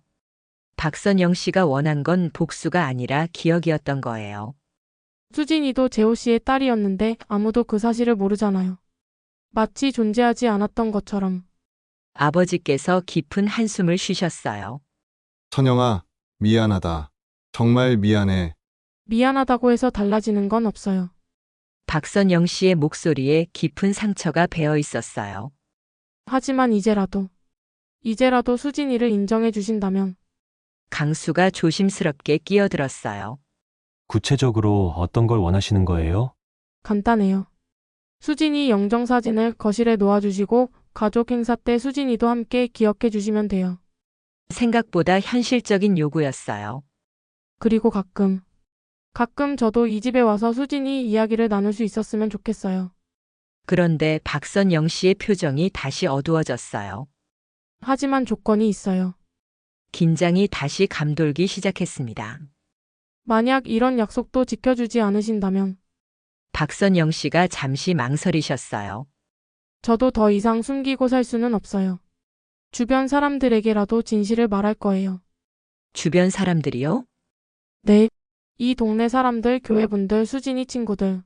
박선영 씨가 원한 건 복수가 아니라 기억이었던 거예요. 수진이도 재호 씨의 딸이었는데 아무도 그 사실을 모르잖아요. 마치 존재하지 않았던 것처럼. 아버지께서 깊은 한숨을 쉬셨어요. 선영아, 미안하다. 정말 미안해. 미안하다고 해서 달라지는 건 없어요. 박선영 씨의 목소리에 깊은 상처가 배어 있었어요. 하지만 이제라도 수진이를 인정해 주신다면. 강수가 조심스럽게 끼어들었어요. 구체적으로 어떤 걸 원하시는 거예요? 간단해요. 수진이 영정사진을 거실에 놓아주시고 가족 행사 때 수진이도 함께 기억해 주시면 돼요. 생각보다 현실적인 요구였어요. 그리고 가끔 저도 이 집에 와서 수진이 이야기를 나눌 수 있었으면 좋겠어요. 그런데 박선영 씨의 표정이 다시 어두워졌어요. 하지만 조건이 있어요. 긴장이 다시 감돌기 시작했습니다. 만약 이런 약속도 지켜주지 않으신다면 박선영 씨가 잠시 망설이셨어요. 저도 더 이상 숨기고 살 수는 없어요. 주변 사람들에게라도 진실을 말할 거예요. 주변 사람들이요? 네. 이 동네 사람들, 교회분들, 수진이 친구들.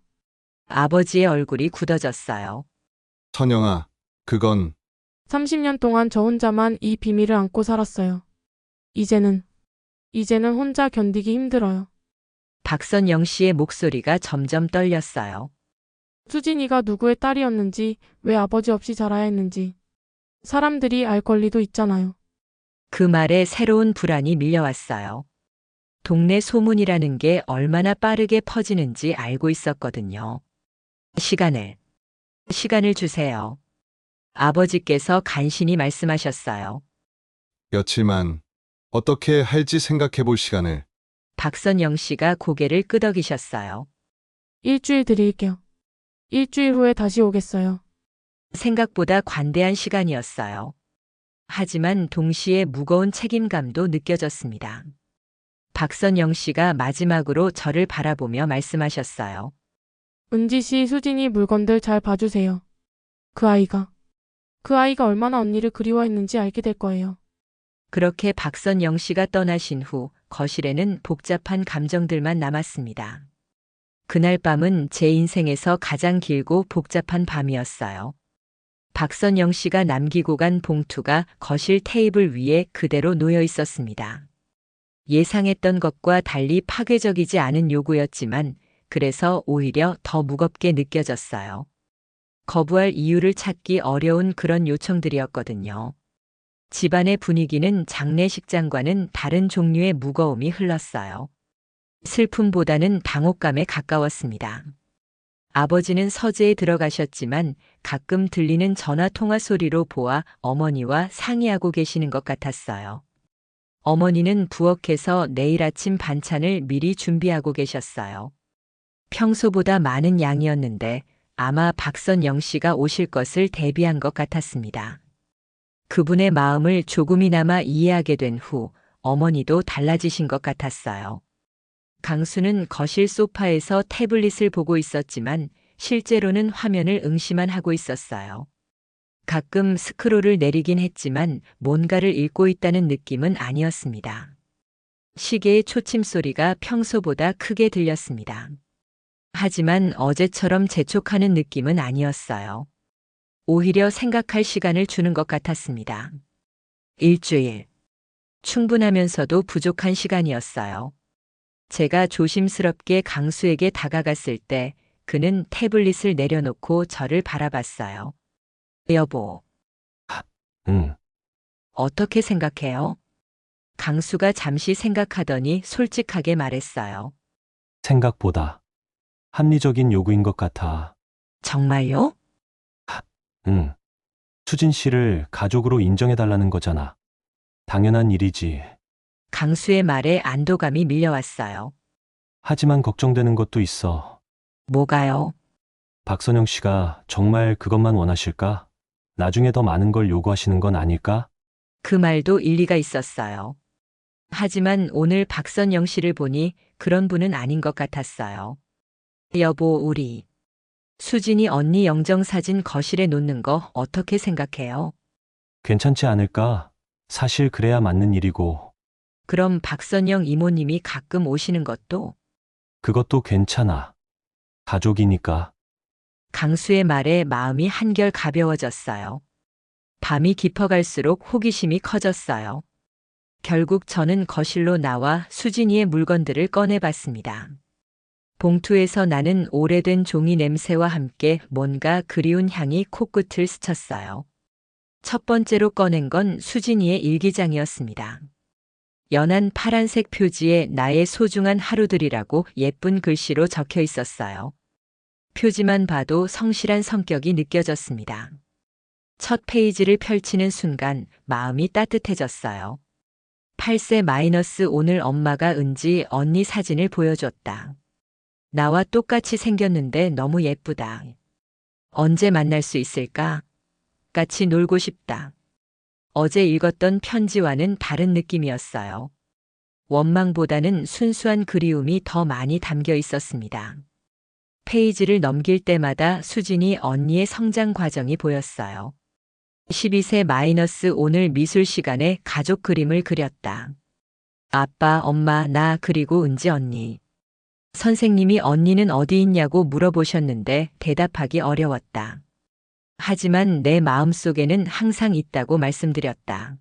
아버지의 얼굴이 굳어졌어요. 선영아, 그건 30년 동안 저 혼자만 이 비밀을 안고 살았어요. 이제는 혼자 견디기 힘들어요. 박선영 씨의 목소리가 점점 떨렸어요. 수진이가 누구의 딸이었는지, 왜 아버지 없이 자라야 했는지. 사람들이 알 권리도 있잖아요. 그 말에 새로운 불안이 밀려왔어요. 동네 소문이라는 게 얼마나 빠르게 퍼지는지 알고 있었거든요. 시간을 주세요. 아버지께서 간신히 말씀하셨어요. 며칠만 어떻게 할지 생각해 볼 시간을. 박선영 씨가 고개를 끄덕이셨어요. 일주일 드릴게요. 일주일 후에 다시 오겠어요. 생각보다 관대한 시간이었어요. 하지만 동시에 무거운 책임감도 느껴졌습니다. 박선영 씨가 마지막으로 저를 바라보며 말씀하셨어요. 은지 씨, 수진이 물건들 잘 봐주세요. 그 아이가 얼마나 언니를 그리워했는지 알게 될 거예요. 그렇게 박선영 씨가 떠나신 후 거실에는 복잡한 감정들만 남았습니다. 그날 밤은 제 인생에서 가장 길고 복잡한 밤이었어요. 박선영 씨가 남기고 간 봉투가 거실 테이블 위에 그대로 놓여 있었습니다. 예상했던 것과 달리 파괴적이지 않은 요구였지만 그래서 오히려 더 무겁게 느껴졌어요. 거부할 이유를 찾기 어려운 그런 요청들이었거든요. 집안의 분위기는 장례식장과는 다른 종류의 무거움이 흘렀어요. 슬픔보다는 당혹감에 가까웠습니다. 아버지는 서재에 들어가셨지만 가끔 들리는 전화 통화 소리로 보아 어머니와 상의하고 계시는 것 같았어요. 어머니는 부엌에서 내일 아침 반찬을 미리 준비하고 계셨어요. 평소보다 많은 양이었는데 아마 박선영 씨가 오실 것을 대비한 것 같았습니다. 그분의 마음을 조금이나마 이해하게 된 후 어머니도 달라지신 것 같았어요. 강수는 거실 소파에서 태블릿을 보고 있었지만 실제로는 화면을 응시만 하고 있었어요. 가끔 스크롤을 내리긴 했지만 뭔가를 읽고 있다는 느낌은 아니었습니다. 시계의 초침 소리가 평소보다 크게 들렸습니다. 하지만 어제처럼 재촉하는 느낌은 아니었어요. 오히려 생각할 시간을 주는 것 같았습니다. 일주일. 충분하면서도 부족한 시간이었어요. 제가 조심스럽게 강수에게 다가갔을 때 그는 태블릿을 내려놓고 저를 바라봤어요. 여보. 응. 어떻게 생각해요? 강수가 잠시 생각하더니 솔직하게 말했어요. 생각보다 합리적인 요구인 것 같아. 정말요? 응. 수진 씨를 가족으로 인정해달라는 거잖아. 당연한 일이지. 강수의 말에 안도감이 밀려왔어요. 하지만 걱정되는 것도 있어. 뭐가요? 박선영 씨가 정말 그것만 원하실까? 나중에 더 많은 걸 요구하시는 건 아닐까? 그 말도 일리가 있었어요. 하지만 오늘 박선영 씨를 보니 그런 분은 아닌 것 같았어요. 여보, 우리 수진이 언니 영정사진 거실에 놓는 거 어떻게 생각해요? 괜찮지 않을까? 사실 그래야 맞는 일이고, 그럼 박선영 이모님이 가끔 오시는 것도? 그것도 괜찮아. 가족이니까. 강수의 말에 마음이 한결 가벼워졌어요. 밤이 깊어갈수록 호기심이 커졌어요. 결국 저는 거실로 나와 수진이의 물건들을 꺼내봤습니다. 봉투에서 나는 오래된 종이 냄새와 함께 뭔가 그리운 향이 코끝을 스쳤어요. 첫 번째로 꺼낸 건 수진이의 일기장이었습니다. 연한 파란색 표지에 나의 소중한 하루들이라고 예쁜 글씨로 적혀 있었어요. 표지만 봐도 성실한 성격이 느껴졌습니다. 첫 페이지를 펼치는 순간 마음이 따뜻해졌어요. 8세- 오늘 엄마가 은지 언니 사진을 보여줬다. 나와 똑같이 생겼는데 너무 예쁘다. 언제 만날 수 있을까? 같이 놀고 싶다. 어제 읽었던 편지와는 다른 느낌이었어요. 원망보다는 순수한 그리움이 더 많이 담겨 있었습니다. 페이지를 넘길 때마다 수진이 언니의 성장 과정이 보였어요. 12세- 오늘 미술 시간에 가족 그림을 그렸다. 아빠, 엄마, 나 그리고 은지 언니. 선생님이 언니는 어디 있냐고 물어보셨는데 대답하기 어려웠다. 하지만 내 마음속에는 항상 있다고 말씀드렸다.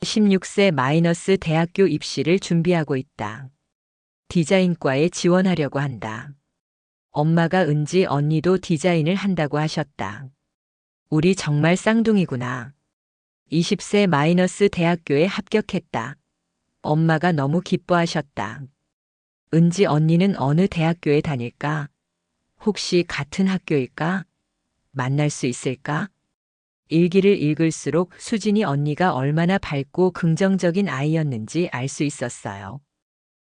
16세- 대학교 입시를 준비하고 있다. 디자인과에 지원하려고 한다. 엄마가 은지 언니도 디자인을 한다고 하셨다. 우리 정말 쌍둥이구나. 20세- 대학교에 합격했다. 엄마가 너무 기뻐하셨다. 은지 언니는 어느 대학교에 다닐까? 혹시 같은 학교일까? 만날 수 있을까? 일기를 읽을수록 수진이 언니가 얼마나 밝고 긍정적인 아이였는지 알 수 있었어요.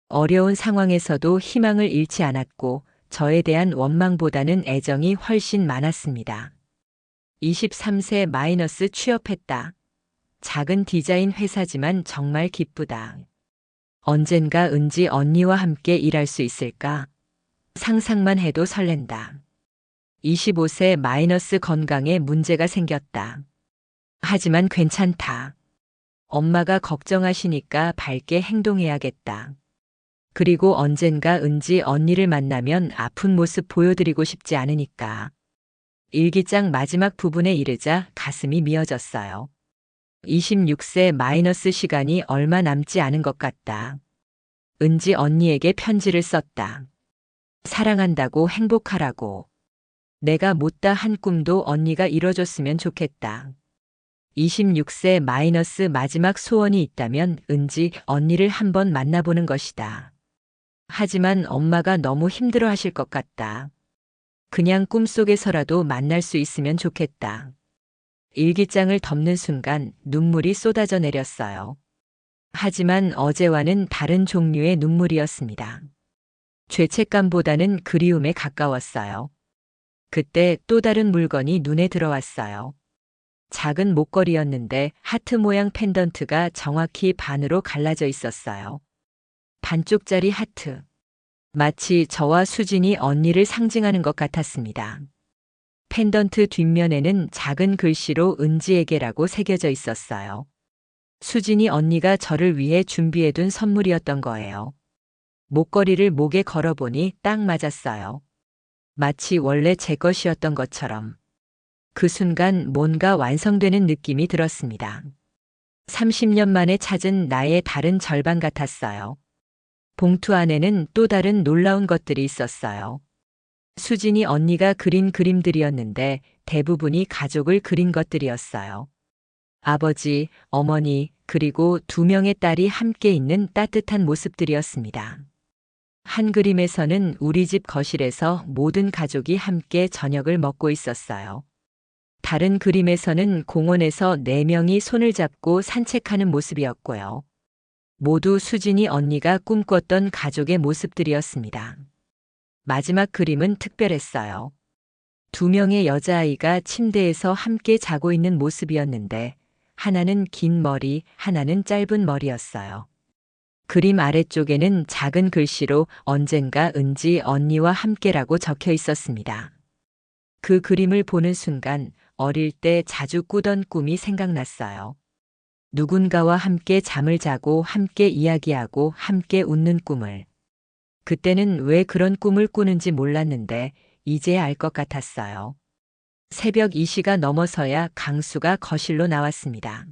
어려운 상황에서도 희망을 잃지 않았고 저에 대한 원망보다는 애정이 훨씬 많았습니다. 23세- 취업했다. 작은 디자인 회사지만 정말 기쁘다. 언젠가 은지 언니와 함께 일할 수 있을까? 상상만 해도 설렌다. 25세- 건강에 문제가 생겼다. 하지만 괜찮다. 엄마가 걱정하시니까 밝게 행동해야겠다. 그리고 언젠가 은지 언니를 만나면 아픈 모습 보여드리고 싶지 않으니까. 일기장 마지막 부분에 이르자 가슴이 미어졌어요. 26세- 시간이 얼마 남지 않은 것 같다. 은지 언니에게 편지를 썼다. 사랑한다고 행복하라고. 내가 못다 한 꿈도 언니가 이뤄줬으면 좋겠다. 26세- 마지막 소원이 있다면 은지 언니를 한번 만나보는 것이다. 하지만 엄마가 너무 힘들어 하실 것 같다. 그냥 꿈속에서라도 만날 수 있으면 좋겠다. 일기장을 덮는 순간 눈물이 쏟아져 내렸어요. 하지만 어제와는 다른 종류의 눈물이었습니다. 죄책감보다는 그리움에 가까웠어요. 그때 또 다른 물건이 눈에 들어왔어요. 작은 목걸이였는데 하트 모양 펜던트가 정확히 반으로 갈라져 있었어요. 반쪽짜리 하트. 마치 저와 수진이 언니를 상징하는 것 같았습니다. 펜던트 뒷면에는 작은 글씨로 은지에게라고 새겨져 있었어요. 수진이 언니가 저를 위해 준비해둔 선물이었던 거예요. 목걸이를 목에 걸어보니 딱 맞았어요. 마치 원래 제 것이었던 것처럼. 그 순간 뭔가 완성되는 느낌이 들었습니다. 30년 만에 찾은 나의 다른 절반 같았어요. 봉투 안에는 또 다른 놀라운 것들이 있었어요. 수진이 언니가 그린 그림들이었는데 대부분이 가족을 그린 것들이었어요. 아버지, 어머니, 그리고 2명의 딸이 함께 있는 따뜻한 모습들이었습니다. 한 그림에서는 우리 집 거실에서 모든 가족이 함께 저녁을 먹고 있었어요. 다른 그림에서는 공원에서 4명이 손을 잡고 산책하는 모습이었고요. 모두 수진이 언니가 꿈꿨던 가족의 모습들이었습니다. 마지막 그림은 특별했어요. 2명의 여자아이가 침대에서 함께 자고 있는 모습이었는데 하나는 긴 머리, 하나는 짧은 머리였어요. 그림 아래쪽에는 작은 글씨로 언젠가 은지 언니와 함께라고 적혀 있었습니다. 그 그림을 보는 순간 어릴 때 자주 꾸던 꿈이 생각났어요. 누군가와 함께 잠을 자고 함께 이야기하고 함께 웃는 꿈을. 그때는 왜 그런 꿈을 꾸는지 몰랐는데 이제 알 것 같았어요. 새벽 2시가 넘어서야 강수가 거실로 나왔습니다.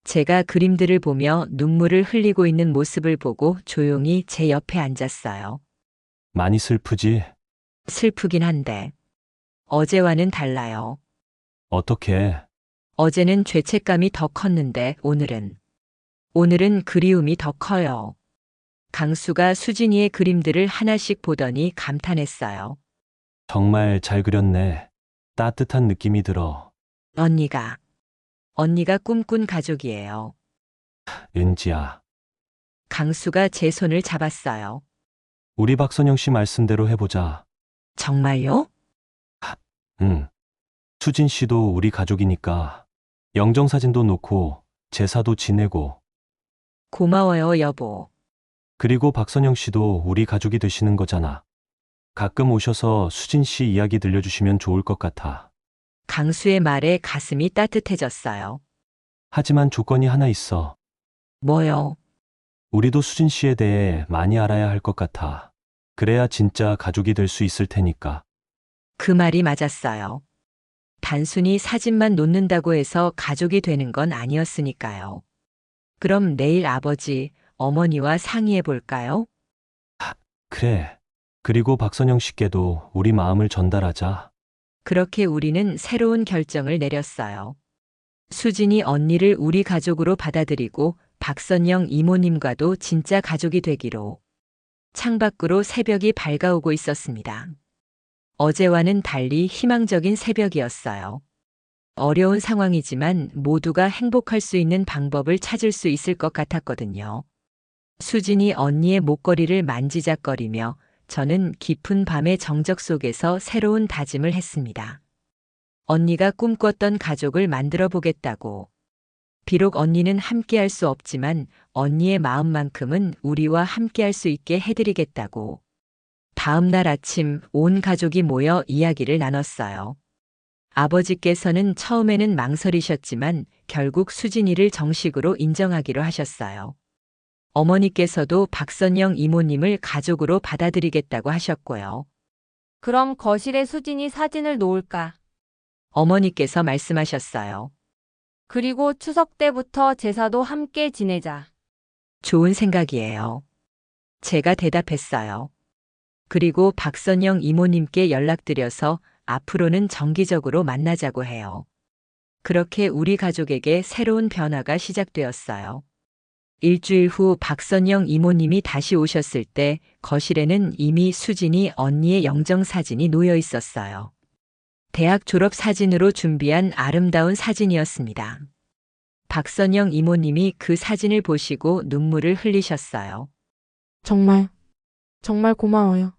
제가 그림들을 보며 눈물을 흘리고 있는 모습을 보고 조용히 제 옆에 앉았어요. 많이 슬프지? 슬프긴 한데 어제와는 달라요. 어떻게? 어제는 죄책감이 더 컸는데 오늘은 그리움이 더 커요. 강수가 수진이의 그림들을 하나씩 보더니 감탄했어요. 정말 잘 그렸네. 따뜻한 느낌이 들어. 언니가 꿈꾼 가족이에요. 은지야, 강수가 제 손을 잡았어요. 우리 박선영 씨 말씀대로 해보자. 정말요? 응. 수진 씨도 우리 가족이니까 영정사진도 놓고 제사도 지내고, 고마워요, 여보. 그리고 박선영 씨도 우리 가족이 되시는 거잖아. 가끔 오셔서 수진 씨 이야기 들려주시면 좋을 것 같아. 강수의 말에 가슴이 따뜻해졌어요. 하지만 조건이 하나 있어. 뭐요? 우리도 수진 씨에 대해 많이 알아야 할 것 같아. 그래야 진짜 가족이 될 수 있을 테니까. 그 말이 맞았어요. 단순히 사진만 놓는다고 해서 가족이 되는 건 아니었으니까요. 그럼 내일 아버지, 어머니와 상의해 볼까요? 그래. 그리고 박선영 씨께도 우리 마음을 전달하자. 그렇게 우리는 새로운 결정을 내렸어요. 수진이 언니를 우리 가족으로 받아들이고 박선영 이모님과도 진짜 가족이 되기로. 창밖으로 새벽이 밝아오고 있었습니다. 어제와는 달리 희망적인 새벽이었어요. 어려운 상황이지만 모두가 행복할 수 있는 방법을 찾을 수 있을 것 같았거든요. 수진이 언니의 목걸이를 만지작거리며 저는 깊은 밤의 정적 속에서 새로운 다짐을 했습니다. 언니가 꿈꿨던 가족을 만들어 보겠다고. 비록 언니는 함께할 수 없지만 언니의 마음만큼은 우리와 함께할 수 있게 해드리겠다고. 다음 날 아침 온 가족이 모여 이야기를 나눴어요. 아버지께서는 처음에는 망설이셨지만 결국 수진이를 정식으로 인정하기로 하셨어요. 어머니께서도 박선영 이모님을 가족으로 받아들이겠다고 하셨고요. 그럼 거실에 수진이 사진을 놓을까? 어머니께서 말씀하셨어요. 그리고 추석 때부터 제사도 함께 지내자. 좋은 생각이에요. 제가 대답했어요. 그리고 박선영 이모님께 연락드려서 앞으로는 정기적으로 만나자고 해요. 그렇게 우리 가족에게 새로운 변화가 시작되었어요. 일주일 후 박선영 이모님이 다시 오셨을 때 거실에는 이미 수진이 언니의 영정사진이 놓여 있었어요. 대학 졸업 사진으로 준비한 아름다운 사진이었습니다. 박선영 이모님이 그 사진을 보시고 눈물을 흘리셨어요. 정말 고마워요.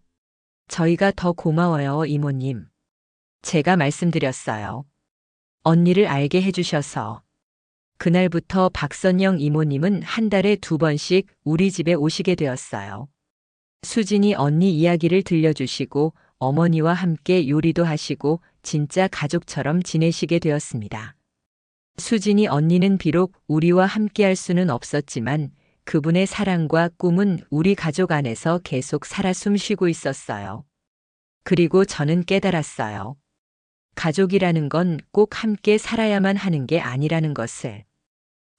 저희가 더 고마워요, 이모님. 제가 말씀드렸어요. 언니를 알게 해주셔서. 그날부터 박선영 이모님은 한 달에 2번씩 우리 집에 오시게 되었어요. 수진이 언니 이야기를 들려주시고 어머니와 함께 요리도 하시고 진짜 가족처럼 지내시게 되었습니다. 수진이 언니는 비록 우리와 함께할 수는 없었지만 그분의 사랑과 꿈은 우리 가족 안에서 계속 살아 숨쉬고 있었어요. 그리고 저는 깨달았어요. 가족이라는 건 꼭 함께 살아야만 하는 게 아니라는 것을.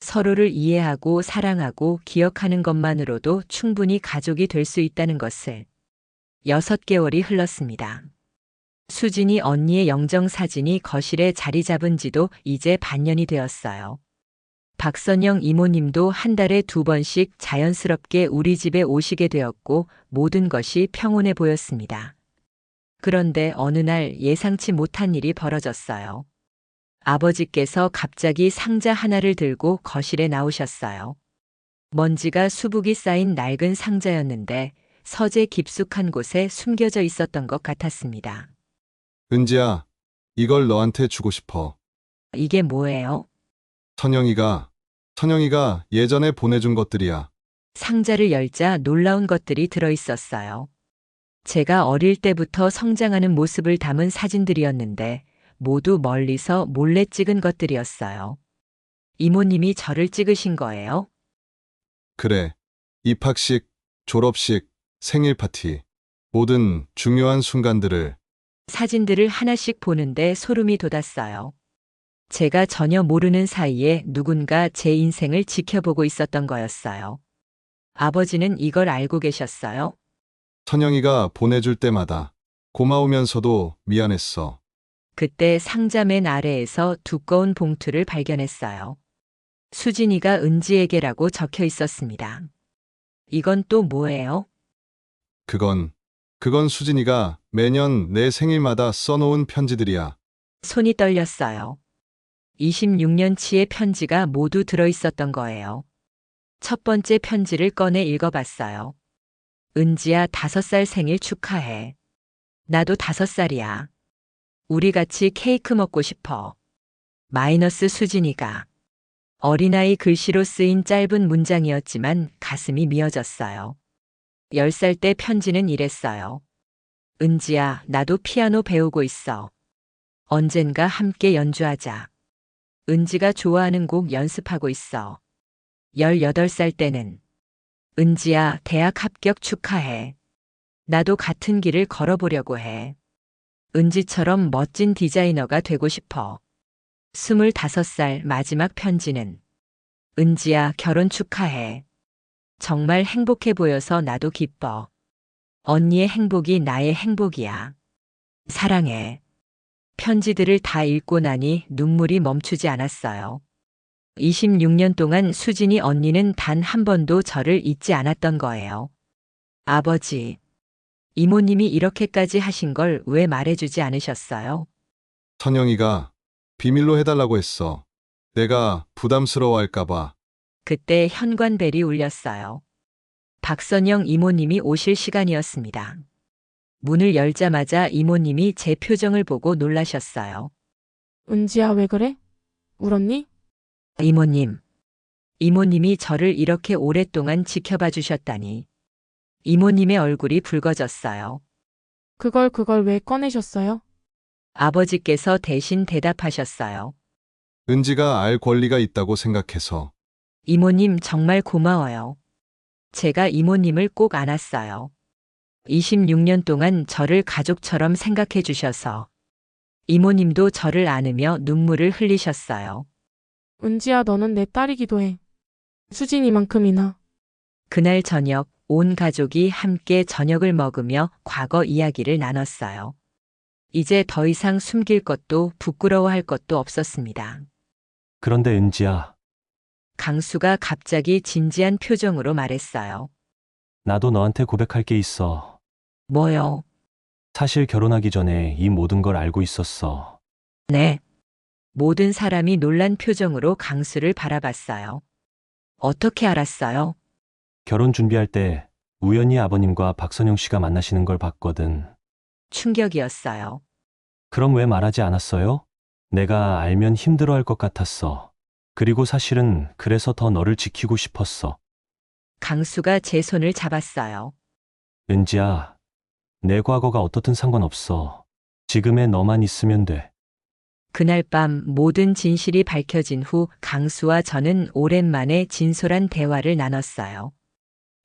서로를 이해하고 사랑하고 기억하는 것만으로도 충분히 가족이 될 수 있다는 것을. 6개월이 흘렀습니다. 수진이 언니의 영정사진이 거실에 자리 잡은 지도 이제 반년이 되었어요. 박선영 이모님도 한 달에 2번씩 자연스럽게 우리 집에 오시게 되었고 모든 것이 평온해 보였습니다. 그런데 어느 날 예상치 못한 일이 벌어졌어요. 아버지께서 갑자기 상자 하나를 들고 거실에 나오셨어요. 먼지가 수북이 쌓인 낡은 상자였는데 서재 깊숙한 곳에 숨겨져 있었던 것 같았습니다. 은지야, 이걸 너한테 주고 싶어. 이게 뭐예요? 선영이가 예전에 보내준 것들이야. 상자를 열자 놀라운 것들이 들어 있었어요. 제가 어릴 때부터 성장하는 모습을 담은 사진들이었는데 모두 멀리서 몰래 찍은 것들이었어요. 이모님이 저를 찍으신 거예요? 그래. 입학식, 졸업식, 생일 파티. 모든 중요한 순간들을. 사진들을 하나씩 보는데 소름이 돋았어요. 제가 전혀 모르는 사이에 누군가 제 인생을 지켜보고 있었던 거였어요. 아버지는 이걸 알고 계셨어요? 선영이가 보내줄 때마다 고마우면서도 미안했어. 그때 상자 맨 아래에서 두꺼운 봉투를 발견했어요. 수진이가 은지에게라고 적혀 있었습니다. 이건 또 뭐예요? 그건 수진이가 매년 내 생일마다 써놓은 편지들이야. 손이 떨렸어요. 26년치의 편지가 모두 들어있었던 거예요. 첫 번째 편지를 꺼내 읽어봤어요. 은지야, 5살 생일 축하해. 나도 5살이야. 우리 같이 케이크 먹고 싶어. 마이너스 수진이가. 어린아이 글씨로 쓰인 짧은 문장이었지만 가슴이 미어졌어요. 10살 때 편지는 이랬어요. 은지야, 나도 피아노 배우고 있어. 언젠가 함께 연주하자. 은지가 좋아하는 곡 연습하고 있어. 18살 때는 은지야, 대학 합격 축하해. 나도 같은 길을 걸어보려고 해. 은지처럼 멋진 디자이너가 되고 싶어. 25살 마지막 편지는 은지야, 결혼 축하해. 정말 행복해 보여서 나도 기뻐. 언니의 행복이 나의 행복이야. 사랑해. 편지들을 다 읽고 나니 눈물이 멈추지 않았어요. 26년 동안 수진이 언니는 단 한 번도 저를 잊지 않았던 거예요. 아버지, 이모님이 이렇게까지 하신 걸 왜 말해주지 않으셨어요? 선영이가 비밀로 해달라고 했어. 내가 부담스러워할까봐. 그때 현관벨이 울렸어요. 박선영 이모님이 오실 시간이었습니다. 문을 열자마자 이모님이 제 표정을 보고 놀라셨어요. 은지야, 왜 그래? 울었니? 이모님. 이모님이 저를 이렇게 오랫동안 지켜봐 주셨다니. 이모님의 얼굴이 붉어졌어요. 그걸 왜 꺼내셨어요? 아버지께서 대신 대답하셨어요. 은지가 알 권리가 있다고 생각해서. 이모님 정말 고마워요. 제가 이모님을 꼭 안았어요. 26년 동안 저를 가족처럼 생각해 주셔서. 이모님도 저를 안으며 눈물을 흘리셨어요. 은지야, 너는 내 딸이기도 해. 수진이만큼이나. 그날 저녁 온 가족이 함께 저녁을 먹으며 과거 이야기를 나눴어요. 이제 더 이상 숨길 것도 부끄러워할 것도 없었습니다. 그런데 은지야, 강수가 갑자기 진지한 표정으로 말했어요. 나도 너한테 고백할 게 있어. 뭐요? 사실 결혼하기 전에 이 모든 걸 알고 있었어. 네. 모든 사람이 놀란 표정으로 강수를 바라봤어요. 어떻게 알았어요? 결혼 준비할 때 우연히 아버님과 박선영 씨가 만나시는 걸 봤거든. 충격이었어요. 그럼 왜 말하지 않았어요? 내가 알면 힘들어할 것 같았어. 그리고 사실은 그래서 더 너를 지키고 싶었어. 강수가 제 손을 잡았어요. 은지야, 내 과거가 어떻든 상관없어. 지금의 너만 있으면 돼. 그날 밤 모든 진실이 밝혀진 후 강수와 저는 오랜만에 진솔한 대화를 나눴어요.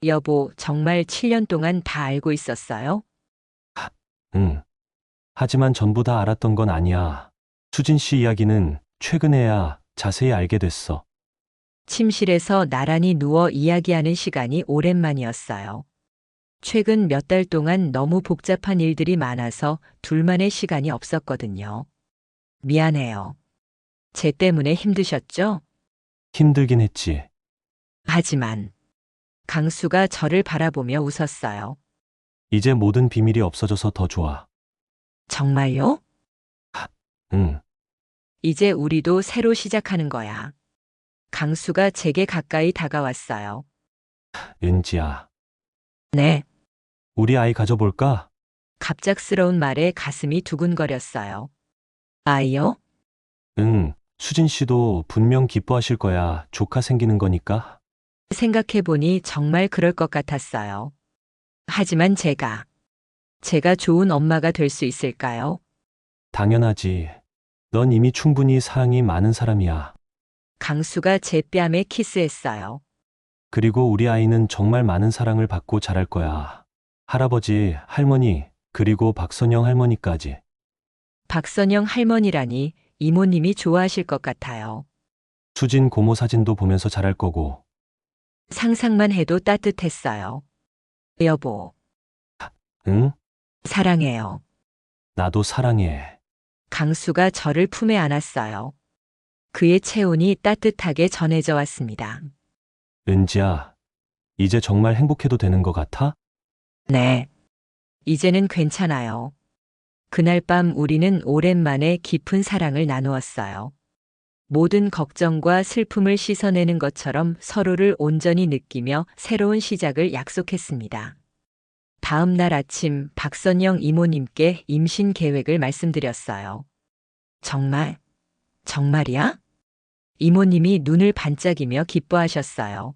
여보, 정말 7년 동안 다 알고 있었어요? 응. 하지만 전부 다 알았던 건 아니야. 수진 씨 이야기는 최근에야 자세히 알게 됐어. 침실에서 나란히 누워 이야기하는 시간이 오랜만이었어요. 최근 몇 달 동안 너무 복잡한 일들이 많아서 둘만의 시간이 없었거든요. 미안해요. 제 때문에 힘드셨죠? 힘들긴 했지. 하지만 강수가 저를 바라보며 웃었어요. 이제 모든 비밀이 없어져서 더 좋아. 정말요? 응. 이제 우리도 새로 시작하는 거야. 강수가 제게 가까이 다가왔어요. 은지야, 네. 우리 아이 가져볼까? 갑작스러운 말에 가슴이 두근거렸어요. 아이요? 응. 수진 씨도 분명 기뻐하실 거야. 조카 생기는 거니까. 생각해보니 정말 그럴 것 같았어요. 하지만 제가 좋은 엄마가 될 수 있을까요? 당연하지. 넌 이미 충분히 사랑이 많은 사람이야. 강수가 제 뺨에 키스했어요. 그리고 우리 아이는 정말 많은 사랑을 받고 자랄 거야. 할아버지, 할머니, 그리고 박선영 할머니까지. 박선영 할머니라니 이모님이 좋아하실 것 같아요. 수진 고모 사진도 보면서 자랄 거고. 상상만 해도 따뜻했어요. 여보, 응? 사랑해요. 나도 사랑해. 강수가 저를 품에 안았어요. 그의 체온이 따뜻하게 전해져 왔습니다. 은지야, 이제 정말 행복해도 되는 것 같아? 네. 이제는 괜찮아요. 그날 밤 우리는 오랜만에 깊은 사랑을 나누었어요. 모든 걱정과 슬픔을 씻어내는 것처럼 서로를 온전히 느끼며 새로운 시작을 약속했습니다. 다음 날 아침 박선영 이모님께 임신 계획을 말씀드렸어요. 정말이야? 이모님이 눈을 반짝이며 기뻐하셨어요.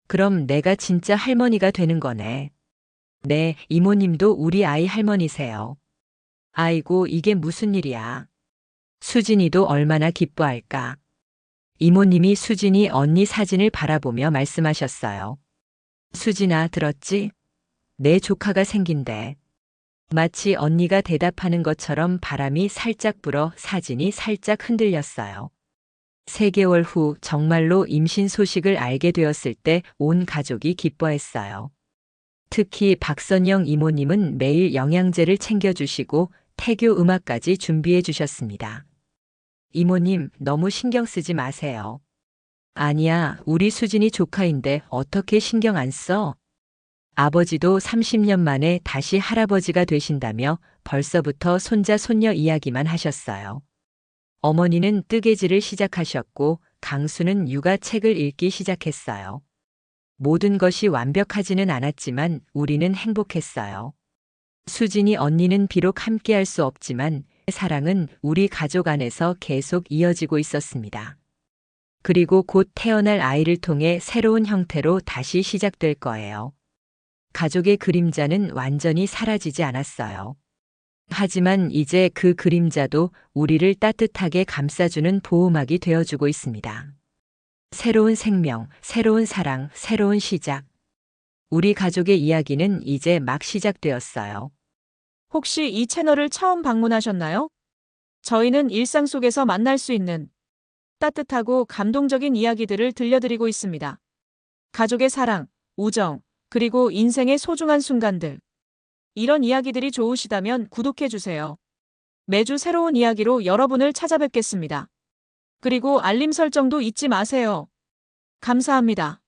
그럼 내가 진짜 할머니가 되는 거네. 네, 이모님도 우리 아이 할머니세요. 아이고, 이게 무슨 일이야. 수진이도 얼마나 기뻐할까. 이모님이 수진이 언니 사진을 바라보며 말씀하셨어요. 수진아, 들었지? 내 조카가 생긴대. 마치 언니가 대답하는 것처럼 바람이 살짝 불어 사진이 살짝 흔들렸어요. 3개월 후 정말로 임신 소식을 알게 되었을 때 온 가족이 기뻐했어요. 특히 박선영 이모님은 매일 영양제를 챙겨주시고 태교 음악까지 준비해 주셨습니다. 이모님, 너무 신경 쓰지 마세요. 아니야, 우리 수진이 조카인데 어떻게 신경 안 써? 아버지도 30년 만에 다시 할아버지가 되신다며 벌써부터 손자 손녀 이야기만 하셨어요. 어머니는 뜨개질을 시작하셨고 강수는 육아책을 읽기 시작했어요. 모든 것이 완벽하지는 않았지만 우리는 행복했어요. 수진이 언니는 비록 함께할 수 없지만 사랑은 우리 가족 안에서 계속 이어지고 있었습니다. 그리고 곧 태어날 아이를 통해 새로운 형태로 다시 시작될 거예요. 가족의 그림자는 완전히 사라지지 않았어요. 하지만 이제 그 그림자도 우리를 따뜻하게 감싸주는 보호막이 되어주고 있습니다. 새로운 생명, 새로운 사랑, 새로운 시작. 우리 가족의 이야기는 이제 막 시작되었어요. 혹시 이 채널을 처음 방문하셨나요? 저희는 일상 속에서 만날 수 있는 따뜻하고 감동적인 이야기들을 들려드리고 있습니다. 가족의 사랑, 우정, 그리고 인생의 소중한 순간들. 이런 이야기들이 좋으시다면 구독해주세요. 매주 새로운 이야기로 여러분을 찾아뵙겠습니다. 그리고 알림 설정도 잊지 마세요. 감사합니다.